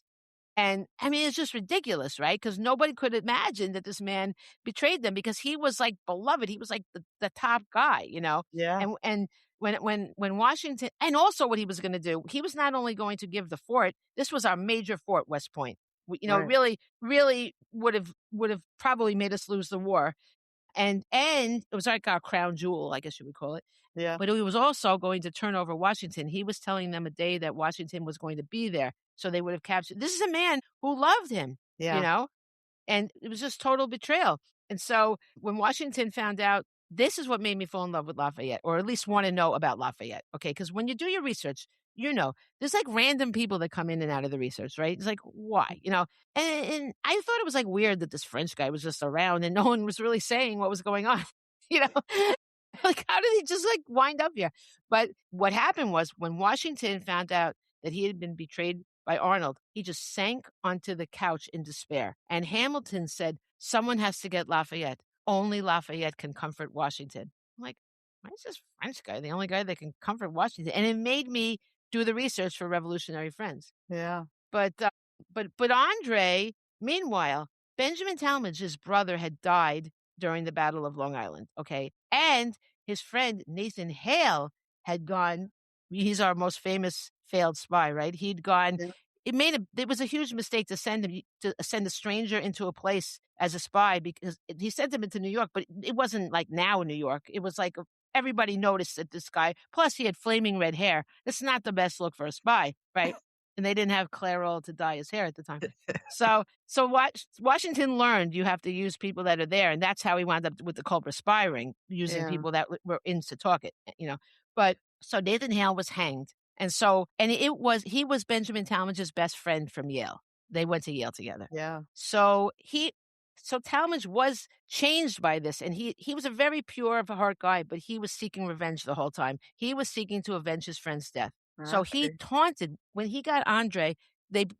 And I mean, it's just ridiculous, right? Because nobody could imagine that this man betrayed them because he was like beloved. He was like the top guy, Yeah. And when Washington, and also what he was going to do, he was not only going to give the fort. This was our major fort, West Point. Right. Really, really would have probably made us lose the war. And it was like our crown jewel, I guess you would call it. Yeah. But he was also going to turn over Washington. He was telling them a day that Washington was going to be there. So they would have captured. This is a man who loved him, Yeah. and it was just total betrayal. And so when Washington found out, this is what made me fall in love with Lafayette, or at least want to know about Lafayette. Okay. Because when you do your research, there's like random people that come in and out of the research, right? It's like, why? And I thought it was like weird that this French guy was just around and no one was really saying what was going on, you know? Like, how did he just like wind up here? But what happened was when Washington found out that he had been betrayed by Arnold, he just sank onto the couch in despair. And Hamilton said, someone has to get Lafayette. Only Lafayette can comfort Washington. I'm like, why is this French guy the only guy that can comfort Washington? And it made me do the research for Revolutionary Friends. Yeah. But Andre, meanwhile, Benjamin Talmadge, his brother, had died during the Battle of Long Island. Okay. And his friend Nathan Hale had gone. He's our most famous failed spy, right? He'd gone. Yeah. It was a huge mistake to send a stranger into a place as a spy because he sent him into New York, but it wasn't like now in New York. It was like everybody noticed that this guy, plus he had flaming red hair. It's not the best look for a spy, right? And they didn't have Clairol to dye his hair at the time. So Washington learned you have to use people that are there. And that's how he wound up with the culprit spy ring, using people that were in to talk it, But so Nathan Hale was hanged. And he was Benjamin Talmadge's best friend from Yale. They went to Yale together. Yeah. So Talmadge was changed by this, and he was a very pure of a heart guy, but he was seeking revenge the whole time. He was seeking to avenge his friend's death. So he taunted when he got Andre.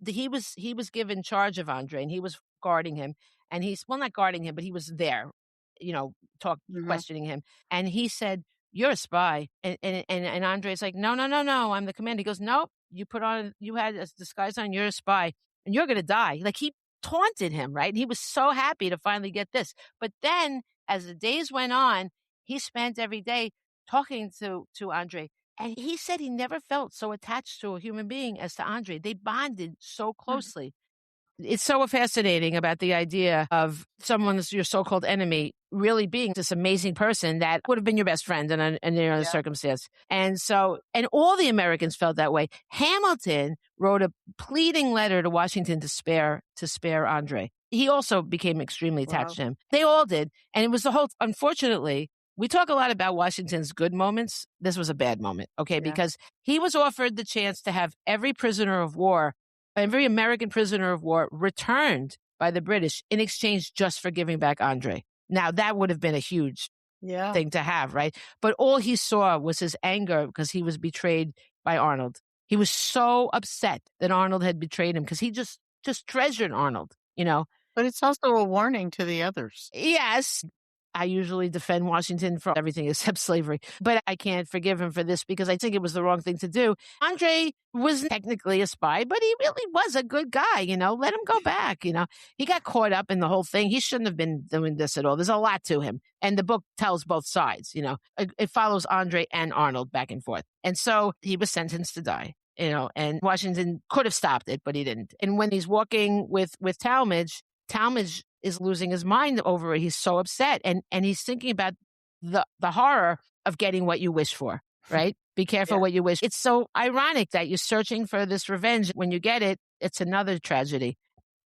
He was given charge of Andre, and he was guarding him. And not guarding him, but he was there, questioning him. And he said, "You're a spy." And Andre's like, "No, no, no, no, I'm the commander." He goes, "No, you had a disguise on. You're a spy, and you're gonna die." Like he taunted him, right? And he was so happy to finally get this. But then, as the days went on, he spent every day talking to Andre. And he said he never felt so attached to a human being as to Andre. They bonded so closely. It's so fascinating about the idea of someone's your so-called enemy really being this amazing person that would have been your best friend in a circumstance. And all the Americans felt that way. Hamilton wrote a pleading letter to Washington to spare Andre. He also became extremely attached to him. They all did. And it was unfortunately, we talk a lot about Washington's good moments. This was a bad moment, okay? Yeah. Because he was offered the chance to have every American prisoner of war returned by the British in exchange just for giving back Andre. Now, that would have been a huge thing to have, right? But all he saw was his anger because he was betrayed by Arnold. He was so upset that Arnold had betrayed him because he just treasured Arnold, But it's also a warning to the others. Yes. I usually defend Washington for everything except slavery, but I can't forgive him for this because I think it was the wrong thing to do. Andre was technically a spy, but he really was a good guy, let him go back, he got caught up in the whole thing. He shouldn't have been doing this at all. There's a lot to him. And the book tells both sides, it follows Andre and Arnold back and forth. And so he was sentenced to die, and Washington could have stopped it, but he didn't. And when he's walking with Talmadge is losing his mind over it. He's so upset. And he's thinking about the horror of getting what you wish for, right? Be careful what you wish. It's so ironic that you're searching for this revenge. When you get it, it's another tragedy.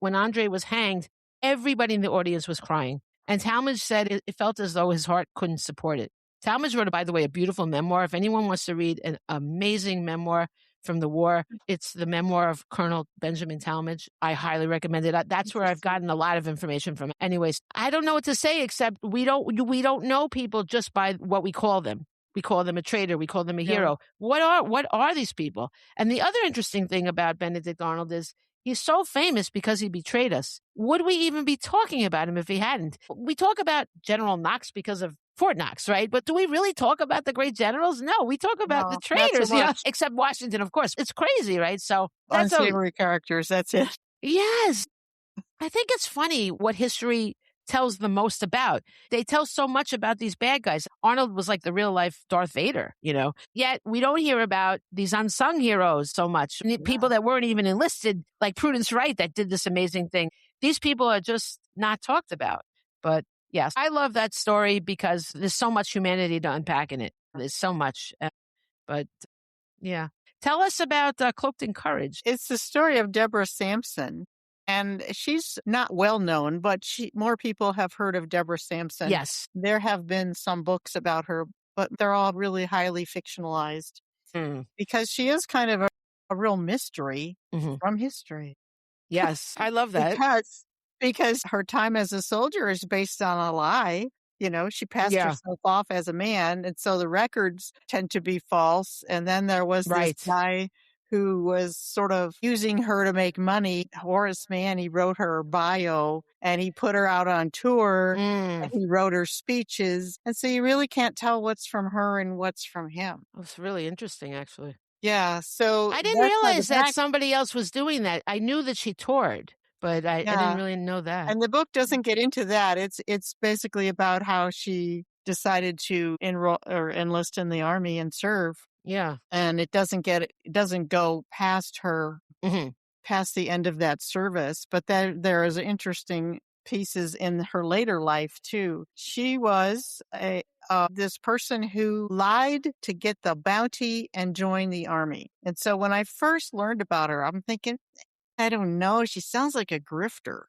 When Andre was hanged, everybody in the audience was crying. And Talmadge said it felt as though his heart couldn't support it. Talmadge wrote, by the way, a beautiful memoir. If anyone wants to read an amazing memoir from the war, it's the memoir of Colonel Benjamin Talmadge. I highly recommend it. That's where I've gotten a lot of information from. Anyways, I don't know what to say except we don't know people just by what we call them. We call them a traitor. We call them a hero. What are these people? And the other interesting thing about Benedict Arnold is He's so famous because he betrayed us. Would we even be talking about him if he hadn't? We talk about General Knox because of Fort Knox, right? But do we really talk about the great generals? No, we talk about the No, not so traitors, much. except Washington, of course. It's crazy, right? So that's a, Unsavory characters, that's it. yes. I think it's funny what history tells the most about. They tell so much about these bad guys. Arnold was like the real life Darth Vader, Yet we don't hear about these unsung heroes so much. People Yeah. that weren't even enlisted, like Prudence Wright, that did this amazing thing. These people are just not talked about. But yes, I love that story because there's so much humanity to unpack in it. There's so much. But yeah. Tell us about Cloaked in Courage. It's the story of Deborah Sampson. And she's not well known, but more people have heard of Deborah Sampson. Yes. There have been some books about her, but they're all really highly fictionalized because she is kind of a real mystery from history. Yes, I love that. Because her time as a soldier is based on a lie. She passed Yeah. herself off as a man, and so the records tend to be false. And then there was this guy who was sort of using her to make money. Horace Mann, he wrote her bio, and he put her out on tour, and he wrote her speeches. And so you really can't tell what's from her and what's from him. That's really interesting, actually. Yeah, so I didn't realize that somebody else was doing that. I knew that she toured, but I didn't really know that. And the book doesn't get into that. It's basically about how she decided to enroll or enlist in the army and serve. Yeah. And it doesn't go past her, past the end of that service. But there is interesting pieces in her later life too. She was this person who lied to get the bounty and join the army. And so when I first learned about her, I'm thinking, I don't know. She sounds like a grifter,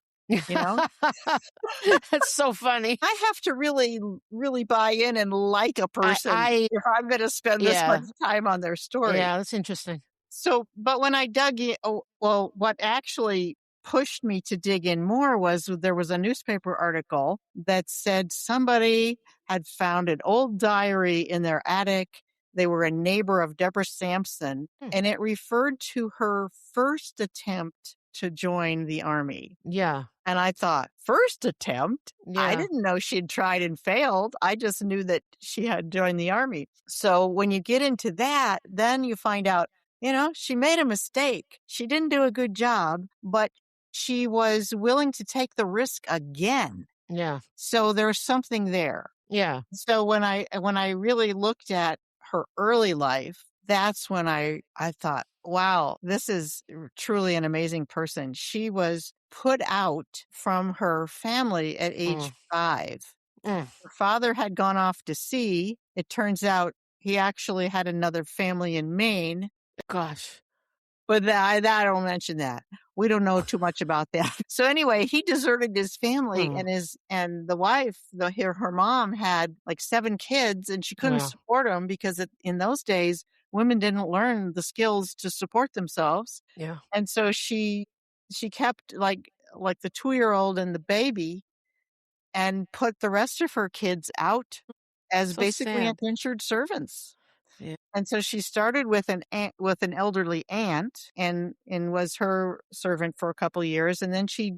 That's so funny. I have to really, really buy in and like a person if I'm going to spend this much time on their story. Yeah, that's interesting. So, but when I dug in, what actually pushed me to dig in more was there was a newspaper article that said somebody had found an old diary in their attic. They were a neighbor of Deborah Sampson, and it referred to her first attempt to join the army. Yeah. And I thought, first attempt? Yeah. I didn't know she'd tried and failed. I just knew that she had joined the army. So when you get into that, then you find out, she made a mistake. She didn't do a good job, but she was willing to take the risk again. Yeah. So there's something there. Yeah. So when I really looked at her early life, that's when I thought, wow, this is truly an amazing person. She was put out from her family at age 5. Her father had gone off to sea. It turns out he actually had another family in Maine. Gosh. But I don't mention that. We don't know too much about that. So anyway, he deserted his family and the wife, her mom had like 7 kids and she couldn't support them because in those days, women didn't learn the skills to support themselves. Yeah. And so she kept like the 2-year-old and the baby and put the rest of her kids out as basically indentured servants. Yeah. And so she started with an elderly aunt and was her servant for a couple of years. And then she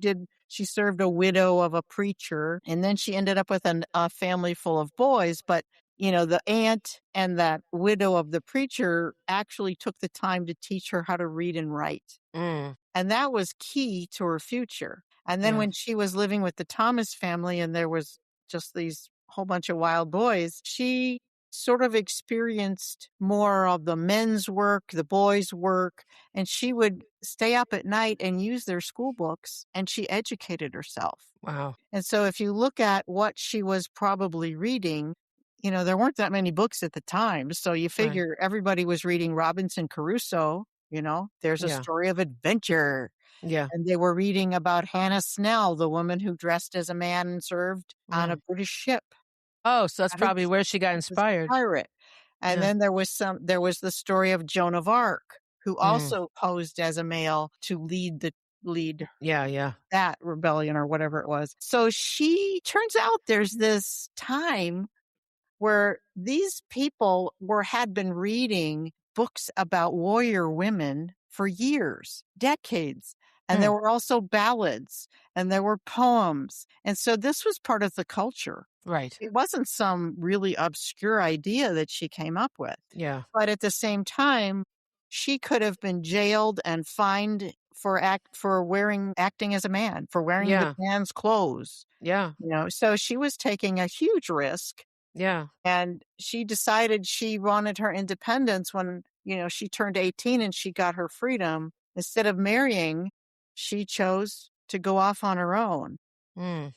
served a widow of a preacher. And then she ended up with a family full of boys. But, the aunt and that widow of the preacher actually took the time to teach her how to read and write. And that was key to her future. And then when she was living with the Thomas family and there was just these whole bunch of wild boys, she sort of experienced more of the men's work, the boys' work, and she would stay up at night and use their school books, and she educated herself. Wow. And so if you look at what she was probably reading, there weren't that many books at the time. So you figure everybody was reading Robinson Crusoe, there's a story of adventure. Yeah. And they were reading about Hannah Snell, the woman who dressed as a man and served on a British ship. Oh, so that's probably where she got inspired. Pirate. And then there was the story of Joan of Arc, who also posed as a male to lead that rebellion or whatever it was. So turns out there's this time where these people had been reading books about warrior women for years, decades. And there were also ballads and there were poems. And so this was part of the culture. Right. It wasn't some really obscure idea that she came up with. Yeah. But at the same time, she could have been jailed and fined for acting as a man, for wearing the Yeah. man's clothes. Yeah. So she was taking a huge risk, Yeah. and she decided she wanted her independence when, she turned 18 and she got her freedom. Instead of marrying, she chose to go off on her own. Mm.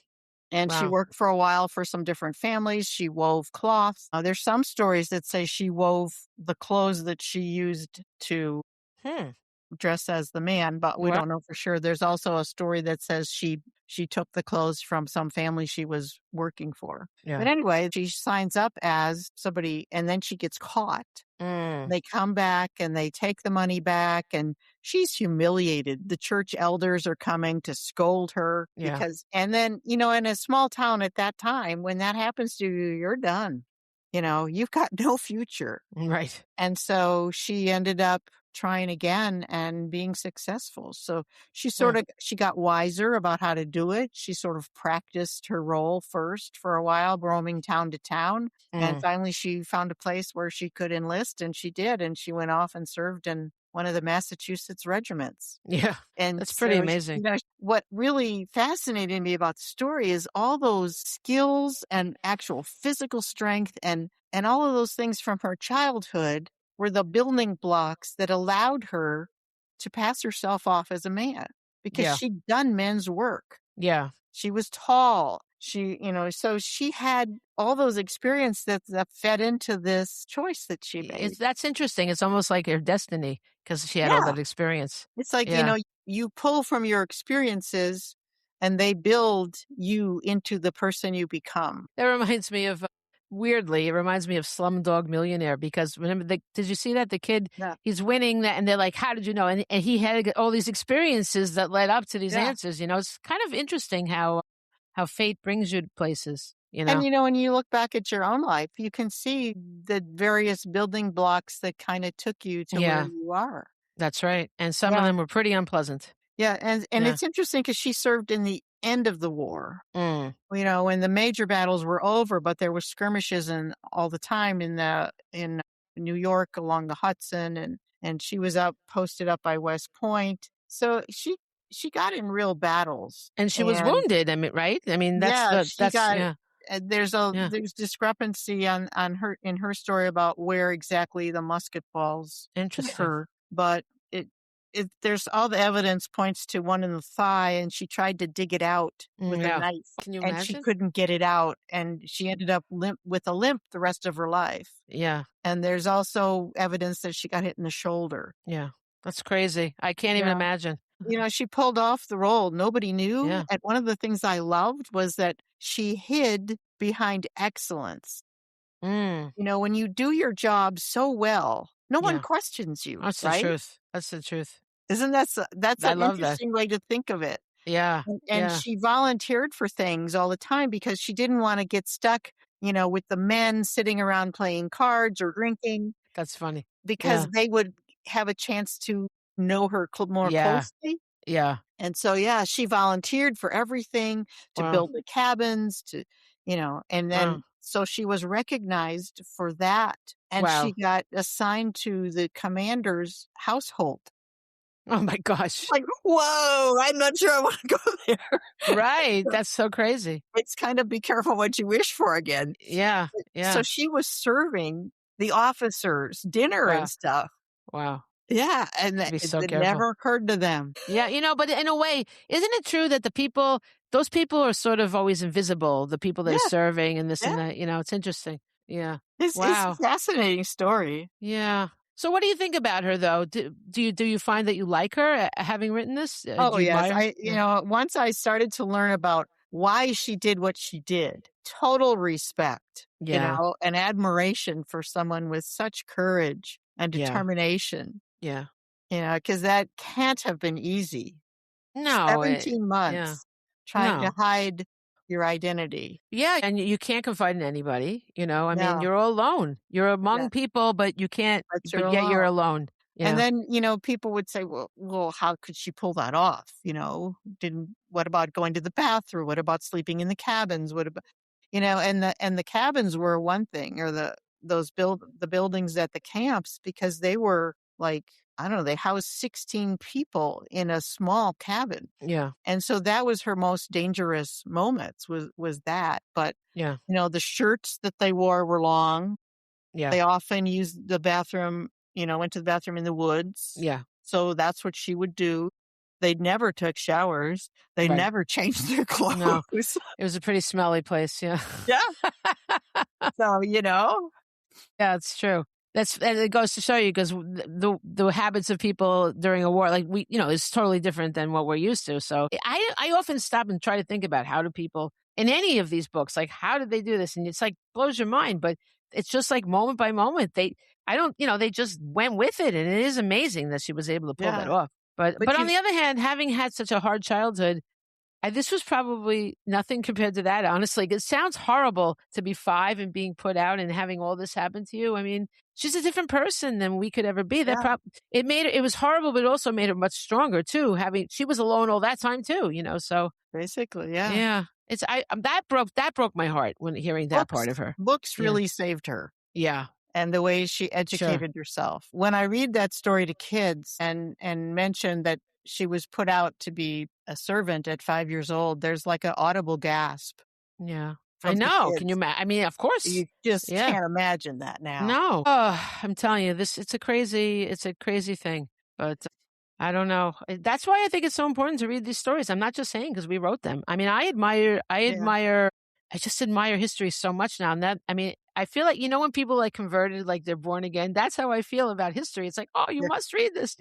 And she Wow. worked for a while for some different families. She wove cloths. There's some stories that say she wove the clothes that she used to Hmm. dress as the man, but we Wow. don't know for sure. There's also a story that says she took the clothes from some family she was working for. But Yeah. anyway, she signs up as somebody and then she gets caught. Mm. They come back and they take the money back, and she's humiliated. The church elders are coming to scold her Yeah. and then, in a small town at that time, when that happens to you, you're done. You've got no future. Right. And so she ended up trying again and being successful. So Yeah. she got wiser about how to do it. She sort of practiced her role first for a while, roaming town to town. And Mm. finally she found a place where she could enlist, and she did. And she went off and served in one of the Massachusetts regiments. Yeah. And That's pretty so, amazing. what really fascinated me about the story is all those skills and actual physical strength and all of those things from her childhood were the building blocks that allowed her to pass herself off as a man because Yeah. she'd done men's work. Yeah. She was tall. So she had all those experiences that fed into this choice that she made. That's interesting. It's almost like her destiny because she had all Yeah. that experience. It's like, Yeah. you pull from your experiences and they build you into the person you become. That reminds me of weirdly, it reminds me of Slumdog Millionaire because remember did you see that? The kid, Yeah. he's winning that and they're like, "How did you know?" And he had all these experiences that led up to these Yeah. answers, It's kind of interesting how fate brings you to places. And, when you look back at your own life, you can see the various building blocks that kind of took you to where Yeah, you are. that's right. And some of Yeah. them were pretty unpleasant. Yeah. And Yeah. it's interesting because she served in the end of the war, Mm. when the major battles were over, but there were skirmishes all the time in New York along the Hudson, and she was posted up by West Point. So she got in real battles. And she was And wounded, I mean, right? I mean, yeah, she that's got yeah, yeah. there's discrepancy on her in her story about where exactly the musket balls hit Interesting. her, but there's all the evidence points to one in the thigh, and she tried to dig it out with a Yeah. knife, Can you and she imagine? couldn't get it out, and she ended up with a limp the rest of her life. Yeah, And there's also evidence that she got hit in the shoulder. yeah. That's crazy. I can't even Yeah. imagine. She pulled off the role. Nobody knew. Yeah. And one of the things I loved was that she hid behind excellence. Mm. When you do your job so well, no one Yeah. questions you, That's the right? truth. That's the truth. Isn't that's I an love that. interesting way to think of it? Yeah. And Yeah. she volunteered for things all the time because she didn't want to get stuck, with the men sitting around playing cards or drinking, That's funny. because Yeah. they would have a chance to know her more Yeah. closely. Yeah. And so, yeah, she volunteered for everything, to Wow. build the cabins, and Wow. then so she was recognized for that. And she Wow. got assigned to the commander's household. Oh my gosh. Like, whoa, I'm not sure I want to go there. Right. That's so crazy. It's kind of be careful what you wish for again. Yeah. So Yeah. she was serving the officers dinner Wow. and stuff. Wow. Yeah, and Be so it careful. never occurred to them. Yeah, but in a way, isn't it true that those people are sort of always invisible, the people that are Yeah, serving and this yeah. and that, it's interesting. Yeah. It's a Wow. fascinating story. Yeah. So what do you think about her though? Do you find that you like her having written this? Oh, Do you yes. admire? Yeah. Once I started to learn about why she did what she did, total respect, Yeah. and admiration for someone with such courage and Yeah. determination, Yeah. because that can't have been easy. No. 17 Yeah. months trying to No. hide your identity. Yeah, and you can't confide in anybody, I mean, No, you're all alone. You're yeah, among people, but you can't but you're but yet you're alone. alone. And Yeah. then, people would say, well, how could she pull that off? What about going to the bathroom? What about sleeping in the cabins? What about, and the cabins were one thing, or the buildings at the camps, because they were like, I don't know, they housed 16 people in a small cabin. Yeah. And so that was her most dangerous moments, was that. But, Yeah. the shirts that they wore were long. Yeah. They often used the bathroom, went to the bathroom in the woods. Yeah. So that's what she would do. They never took showers. They Right. never changed their No. clothes. It was a pretty smelly place, yeah. Yeah. So, Yeah, it's true. And it goes to show you, because the habits of people during a war, like, is totally different than what we're used to. So I often stop and try to think about, how do people in any of these books, like, how did they do this? And it's like, blows your mind, but it's just like moment by moment. They just went with it, and it is amazing that she was able to pull that yeah. off. But But on the other hand, having had such a hard childhood, this was probably nothing compared to that, honestly. It sounds horrible to be 5 and being put out and having all this happen to you. I mean, she's a different person than we could ever be. yeah, It was horrible, but it also made her much stronger too. She was alone all that time too, so basically, yeah. yeah. That broke my heart when hearing that Books part of her. books Yeah. really saved her, Yeah. and the way she Sure. educated herself. When I read that story to kids and mention that she was put out to be a servant at 5 years old, there's like an audible gasp Yeah. I from the know. Can you kids. I mean, of course. You just Yeah. can't imagine that now. No. Oh, I'm telling you, it's a crazy thing. But I don't know. That's why I think it's so important to read these stories. I'm not just saying because we wrote them. I mean, Yeah. I just admire history so much now. And I mean, I feel like, when people like converted, like they're born again, that's how I feel about history. It's like, oh, you Yeah. must read this.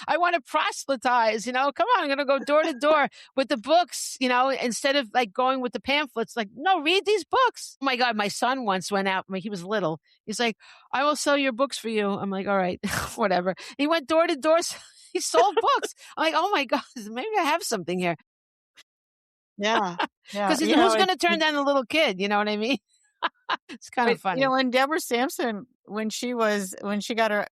I want to proselytize, come on, I'm going to go door to door with the books, instead of like going with the pamphlets. Like, no, read these books. Oh my God. My son once went out, he was little. He's like, I will sell your books for you. I'm like, all right, whatever. He went door to door. He sold books. I'm like, oh my God, maybe I have something here. Yeah. Yeah. Because who's going to turn down the little kid? You know what I mean? It's kind of But, funny. when Deborah Sampson, when she got an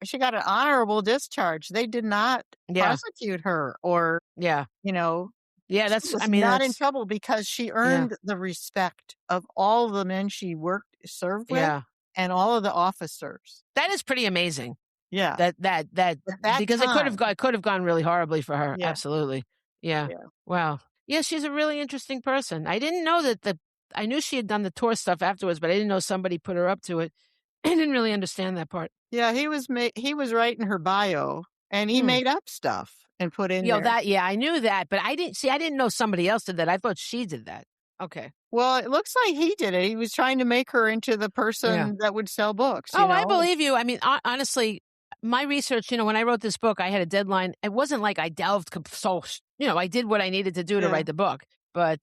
honorable discharge, they did not Yeah. prosecute her, or, Yeah. Yeah. she was not in trouble, because she yeah. earned the respect of all the men she served with, Yeah. and all of the officers. That is pretty amazing. Yeah. That At that because time. it could have gone really horribly for her. Yeah. Absolutely. Yeah. Yeah. Wow. Yeah, she's a really interesting person. I didn't know I knew she had done the tour stuff afterwards, but I didn't know somebody put her up to it. I didn't really understand that part. Yeah, he was writing her bio, and he Hmm. made up stuff and put in there. I knew that, but I didn't know somebody else did that. I thought she did that. Okay. Well, it looks like he did it. He was trying to make her into the person that would sell books, Oh, I believe you. I mean, honestly, my research, when I wrote this book, I had a deadline. It wasn't like I delved I did what I needed to do to Yeah. write the book. But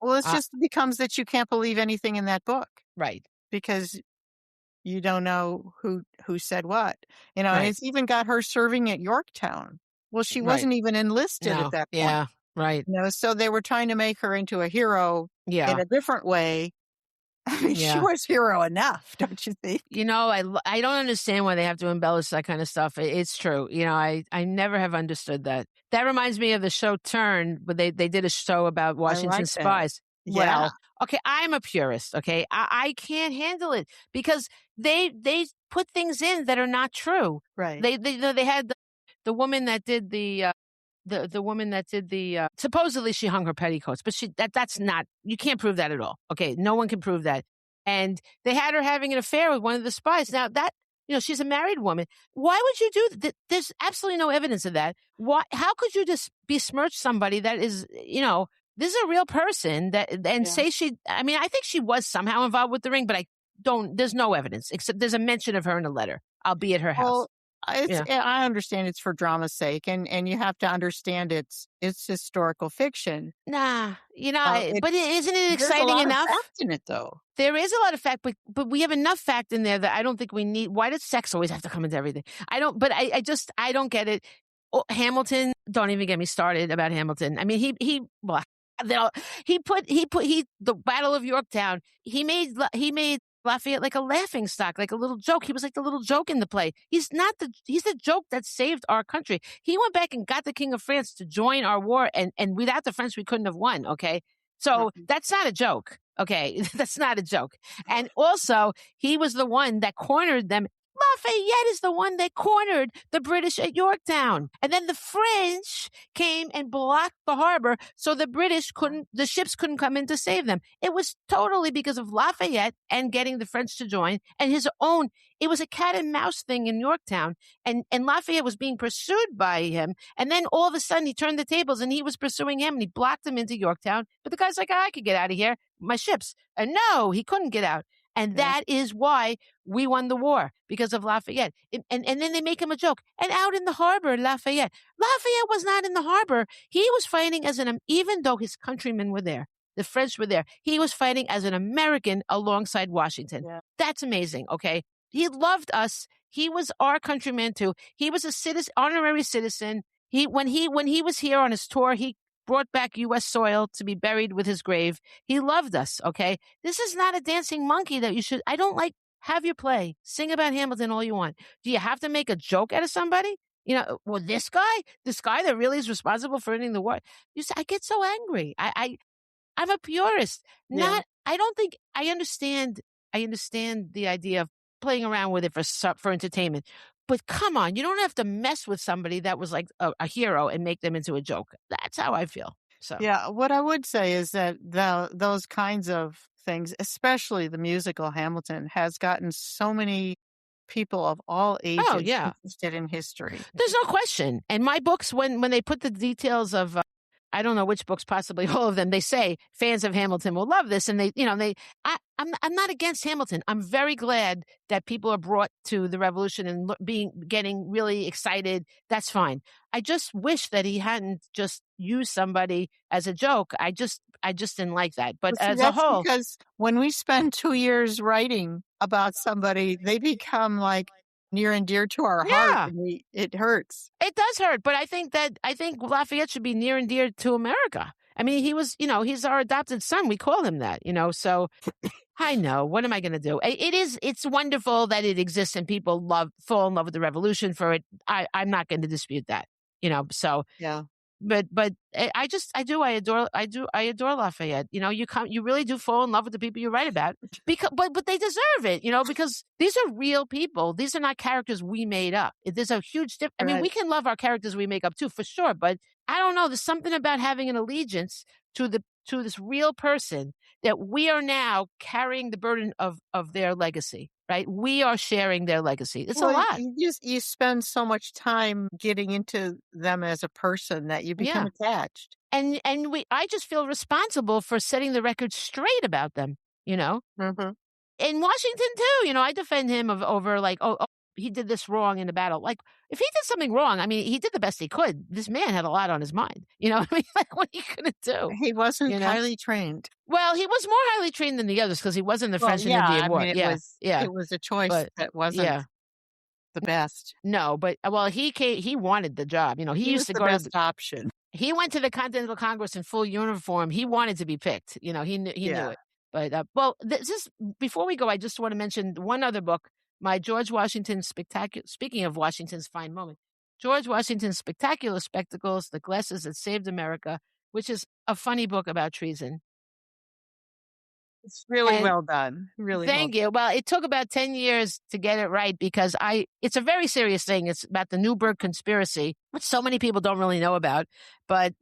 Well, it just becomes that you can't believe anything in that book, right. because you don't know who said what. And Right. it's even got her serving at Yorktown. Well, she Right. wasn't even enlisted No. at that point. Yeah. Right. So they were trying to make her into a hero in Yeah. a different way. I mean, she Yeah. was hero enough, don't you think? I don't understand why they have to embellish that kind of stuff. It's true. I never have understood that. That reminds me of the show Turn, but they did a show about Washington like that. spies. Yeah. Well, okay, I'm a purist. Okay, I can't handle it because they put things in that are not true. Right. They had the woman that did the woman that did supposedly she hung her petticoats, but that's not, you can't prove that at all. Okay. No one can prove that. And they had her having an affair with one of the spies. Now she's a married woman. Why would you do that? There's absolutely no evidence of that. How could you just besmirch somebody that is, this is a real person say I mean, I think she was somehow involved with the ring, but there's no evidence except there's a mention of her in a letter. I'll be at her house. Well, Yeah. I understand it's for drama's sake, and you have to understand it's historical fiction. Nah, It- but isn't it There's a exciting lot enough? of fact in it, though. There is a lot of fact, but we have enough fact in there that I don't think we need. Why does sex always have to come into everything? I don't, but I don't get it. Oh, Hamilton, don't even get me started about Hamilton. I mean, he the Battle of Yorktown. He made Lafayette like a laughing stock, like a little joke. He was like the little joke in the play. He's the joke that saved our country. He went back and got the King of France to join our war, and without the French, we couldn't have won, okay? So Mhm. that's not a joke, okay? That's not a joke. And also, he was the one that cornered them. Lafayette is the one that cornered the British at Yorktown. And then the French came and blocked the harbor so the ships couldn't come in to save them. It was totally because of Lafayette and getting the French to join and it was a cat and mouse thing in Yorktown. And Lafayette was being pursued by him. And then all of a sudden he turned the tables and he was pursuing him and he blocked him into Yorktown. But the guy's like, I could get out of here. My ships. And no, he couldn't get out. And Yeah. that is why we won the war, because of Lafayette. And then they make him a joke. And out in the harbor, Lafayette was not in the harbor. He was fighting even though his countrymen were there, the French were there, he was fighting as an American alongside Washington. Yeah. That's amazing, okay? He loved us. He was our countryman too. He was a honorary citizen. When he was here on his tour, he brought back U.S. soil to be buried with his grave. He loved us, okay? This is not a dancing monkey that I don't like. Have your play. Sing about Hamilton all you want. Do you have to make a joke out of somebody? Well, this guy that really is responsible for ending the war. I get so angry. I'm a purist. Yeah. I don't think I understand the idea of playing around with it for entertainment. But come on, you don't have to mess with somebody that was like a hero and make them into a joke. That's how I feel. So Yeah, what I would say is that those kinds of things, especially the musical Hamilton, has gotten so many people of all oh ages yeah, interested in history. there's no question. And my books, when they put the details of I don't know which books, possibly all of them. They say fans of Hamilton will love this, and I'm not against Hamilton. I'm very glad that people are brought to the revolution and getting really excited. That's fine. I just wish that he hadn't just used somebody as a joke. I just didn't like that. But Well, see, as a that's whole, because when we spend 2 years writing about somebody, they become like near and dear to our heart, yeah, and it hurts. it does hurt. But I think Lafayette should be near and dear to America. I mean, he's our adopted son. We call him that, so I know. What am I going to do? It's wonderful that it exists and people fall in love with the revolution for it. I'm not going to dispute that, so, Yeah. but I adore Lafayette. You really do fall in love with the people you write about but they deserve it, because these are real people. These are not characters we made up. There's a huge difference. I mean, Right. we can love our characters we make up too, for sure. But I don't know. There's something about having an allegiance to this real person that we are now carrying the burden of their legacy, right? We are sharing their legacy. It's a Well, lot. you spend so much time getting into them as a person that you become Yeah. attached. And I just feel responsible for setting the record straight about them, Mhm. In Washington too, I defend him over like, oh, he did this wrong in the battle. Like, if he did something wrong, I mean, he did the best he could. This man had a lot on his mind. You know what I mean? Like, what are you going to do? He wasn't You know? highly trained. Well, he was more highly trained than the others because he was in the Well, French and yeah, Indian I War. mean, it Yeah, was yeah. it was a choice But that wasn't yeah, the best. no, but well, he wanted the job. He He used was to the go to best option. he went to the Continental Congress in full uniform. He wanted to be picked. He knew Yeah. it. But well, before we go, I just want to mention one other book, my George Washington spectacular. Speaking of Washington's fine moment, George Washington's Spectacular Spectacles: The Glasses That Saved America, which is a funny book about treason. It's really And well done. Really well thank you. Well, it took about 10 years to get it right because it's a very serious thing. It's about the Newburgh conspiracy, which so many people don't really know about. But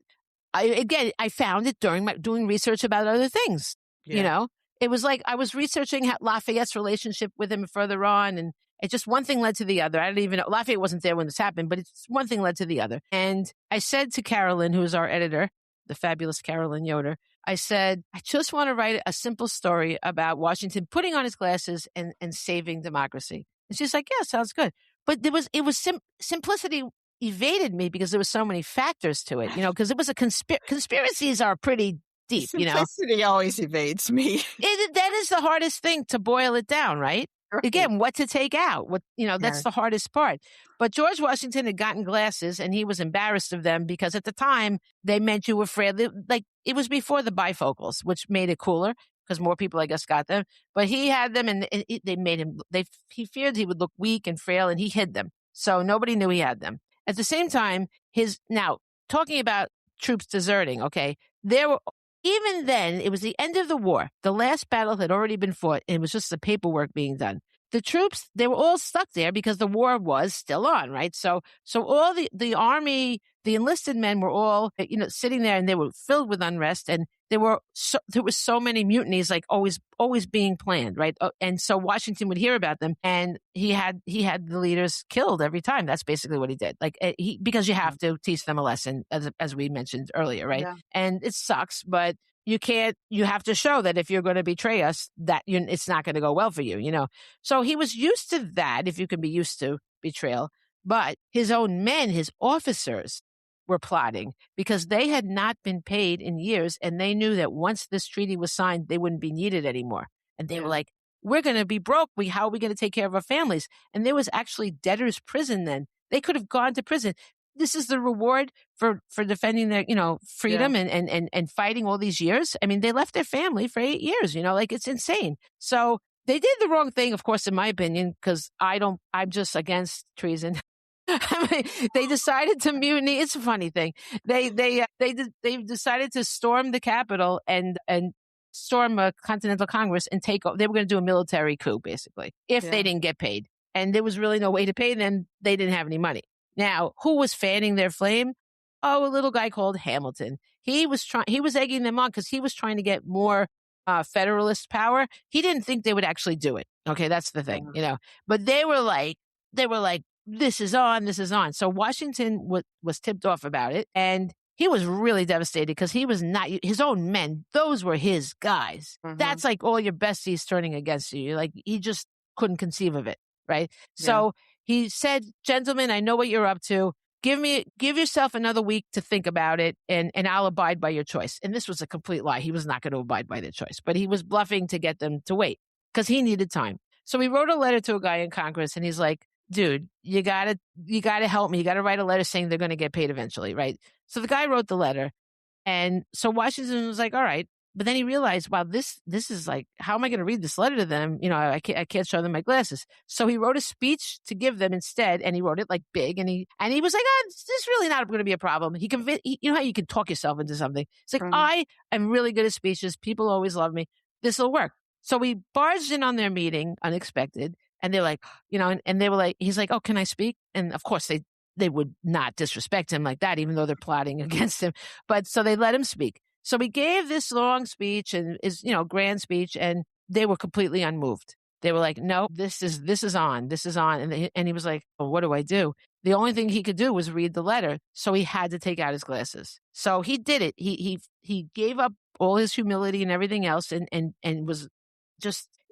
I found it during my doing research about other things. Yeah. It was like I was researching Lafayette's relationship with him further on, and it just one thing led to the other. I didn't even know Lafayette wasn't there when this happened, but it's one thing led to the other. And I said to Carolyn, who is our editor, the fabulous Carolyn Yoder, I said, I just want to write a simple story about Washington putting on his glasses and saving democracy. And she's like, yeah, sounds good. But simplicity evaded me because there were so many factors to it, because it was conspiracies are pretty deep, Simplicity always evades me. That is the hardest thing to boil it down, right? Right. Again, what to take out, that's Yeah. the hardest part. But George Washington had gotten glasses and he was embarrassed of them because at the time they meant you were frail. Like it was before the bifocals, which made it cooler. because more people, I guess, got them. But he had them, and they made him. He feared he would look weak and frail, and he hid them, so nobody knew he had them. At the same time, now talking about troops deserting. Okay, there were. Even then, it was the end of the war. The last battle had already been fought, and it was just the paperwork being done. The troops, they were all stuck there because the war was still on, right? So all the army, the enlisted men were all, sitting there, and they were filled with unrest, and there were so many mutinies, like always being planned, right? And so Washington would hear about them, and he had the leaders killed every time. That's basically what he did. Like because you have to teach them a lesson, as we mentioned earlier, right? Yeah. And it sucks, but you have to show that if you're going to betray us, that it's not going to go well for you, So he was used to that, if you can be used to betrayal. But his own men, his officers, were plotting because they had not been paid in years, and they knew that once this treaty was signed, they wouldn't be needed anymore. And they were like, we're going to be broke. How are we going to take care of our families? And there was actually debtor's prison then. They could have gone to prison. This is the reward for defending their, freedom and fighting all these years. I mean, they left their family for 8 years, like it's insane. So they did the wrong thing, of course, in my opinion, because I'm just against treason. I mean, they decided to mutiny. It's a funny thing. They decided to storm the Capitol and storm a Continental Congress and take over. They were going to do a military coup, basically, if they didn't get paid. And there was really no way to pay them. They didn't have any money. Now, who was fanning their flame? Oh, a little guy called Hamilton. He was egging them on because he was trying to get more Federalist power. He didn't think they would actually do it. Okay, that's the thing, But they were like, this is on. So Washington was tipped off about it, and he was really devastated because he was not his own men. Those were his guys. Mm-hmm. That's like all your besties turning against you. Like he just couldn't conceive of it, right? Yeah. So he said, "Gentlemen, I know what you're up to. Give yourself another week to think about it, and I'll abide by your choice." And this was a complete lie. He was not going to abide by their choice, but he was bluffing to get them to wait because he needed time. So he wrote a letter to a guy in Congress, and he's like, dude, you gotta help me. You gotta write a letter saying they're going to get paid eventually, right? So the guy wrote the letter, and so Washington was like, all right. But then he realized, wow, this is like, how am I going to read this letter to them? I can't show them my glasses. So he wrote a speech to give them instead, and he wrote it like big, and he was like, this is really not going to be a problem. He you know how you can talk yourself into something. It's like, I am really good at speeches. People always love me. This will work. So we barged in on their meeting, unexpected. And they're like, and they were like, he's like, oh, can I speak? And of course they would not disrespect him like that, even though they're plotting against him. But so they let him speak. So he gave this long speech and grand speech, and they were completely unmoved. They were like, no, this is on. And he was like, well, what do I do? The only thing he could do was read the letter. So he had to take out his glasses. So he did it. He gave up all his humility and everything else and was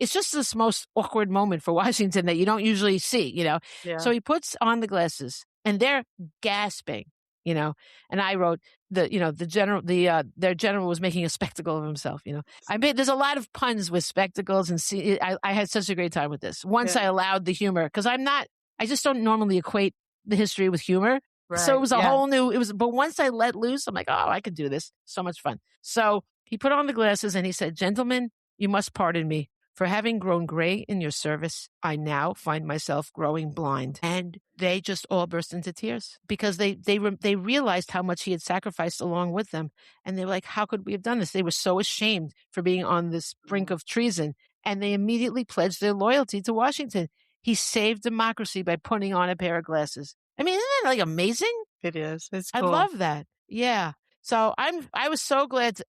it's just this most awkward moment for Washington that you don't usually see, Yeah. So he puts on the glasses, and they're gasping, And I wrote their general was making a spectacle of himself, I mean, there's a lot of puns with spectacles, and I had such a great time with this. Once I allowed the humor, because I just don't normally equate the history with humor. Right. So it was a whole new, but once I let loose, I'm like, oh, I could do this. So much fun. So he put on the glasses and he said, "Gentlemen, you must pardon me. For having grown gray in your service, I now find myself growing blind." And they just all burst into tears because they realized how much he had sacrificed along with them. And they were like, how could we have done this? They were so ashamed for being on this brink of treason. And they immediately pledged their loyalty to Washington. He saved democracy by putting on a pair of glasses. I mean, isn't that like amazing? It is. It's cool. I love that. Yeah. So I was so glad.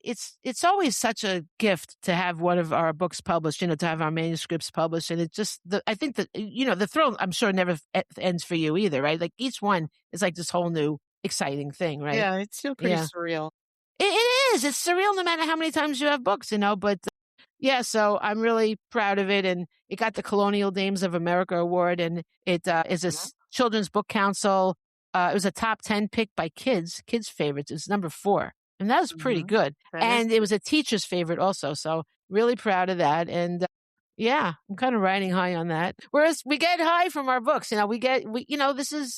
It's always such a gift to have one of our books published, to have our manuscripts published, and it just I think that the thrill, I'm sure, never ends for you either, right? Like each one is like this whole new exciting thing, right? Yeah, it's still pretty surreal. It is. It's surreal no matter how many times you have books, But yeah, so I'm really proud of it, and it got the Colonial Dames of America Award, and it is a Children's Book Council. It was a top 10 pick by kids favorites. It was number 4. And that was pretty good. And it was a teacher's favorite also. So really proud of that. And Yeah, I'm kind of riding high on that. Whereas we get high from our books, it's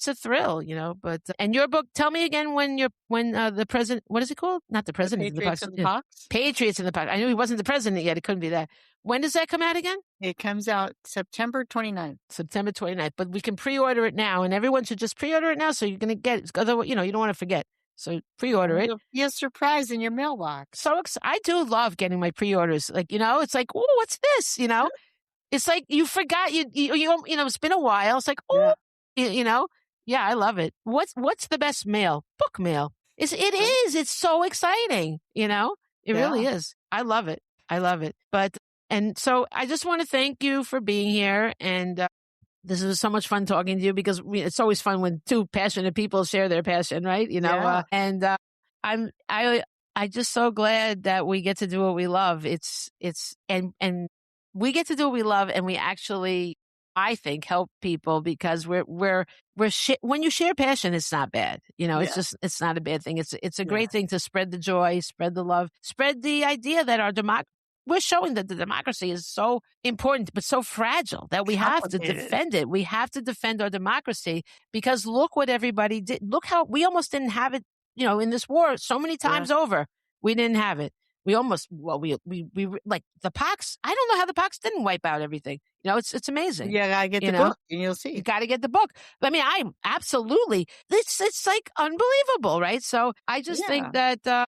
a thrill, but, and your book, tell me again when the president, what is it called? Not the The president of the Patriots Pox. and the Pox. Patriots in the Pox. I knew he wasn't the president yet. It couldn't be that. When does that come out again? It comes out September 29th. September 29th, but we can pre-order it now, and everyone should just pre-order it now so you're going to get it. Otherwise, you don't want to forget. So pre-order it. It'll be a surprise in your mailbox. So I do love getting my pre-orders. Like, it's like, oh, what's this? It's like you forgot it's been a while. It's like, oh, yeah, I love it. What's the best mail? Book mail. It is. It's so exciting. It really is. I love it. I love it. And so I just want to thank you for being here. And this was so much fun talking to you because it's always fun when two passionate people share their passion, right? I'm just so glad that we get to do what we love. And we get to do what we love, and we actually, I think, help people because when you share passion, it's not bad. It's not a bad thing. It's a great thing to spread the joy, spread the love, spread the idea that we're showing that the democracy is so important, but so fragile that we have to defend it. We have to defend our democracy because look what everybody did. Look how we almost didn't have it, in this war so many times over. We didn't have it. We almost, we like the pox. I don't know how the pox didn't wipe out everything. It's amazing. Yeah, I get the book and you'll see. You got to get the book. I mean, I'm absolutely, it's like unbelievable, right? So I just think that,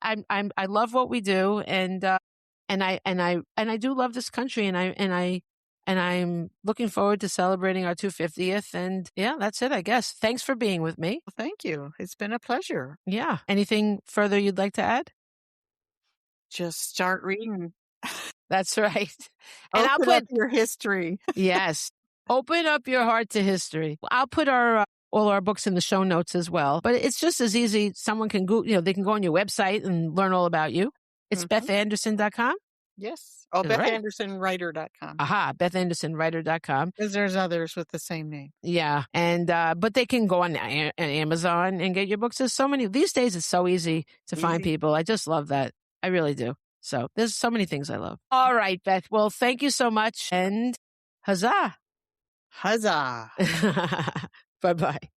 I love what we do. And I do love this country, and I'm looking forward to celebrating our 250th. And yeah, that's it, I guess. Thanks for being with me. Well, thank you. It's been a pleasure. Yeah. Anything further you'd like to add? Just start reading. That's right. And I'll put up your history. Yes. Open up your heart to history. I'll put all our books in the show notes as well. But it's just as easy. Someone can go, they can go on your website and learn all about you. It's bethanderson.com? Yes. Oh, bethandersonwriter.com. Aha, bethandersonwriter.com. Because there's others with the same name. Yeah. And, but they can go on Amazon and get your books. There's so many. These days, it's so easy to find people. I just love that. I really do. So there's so many things I love. All right, Beth. Well, thank you so much. And huzzah. Huzzah. Bye-bye.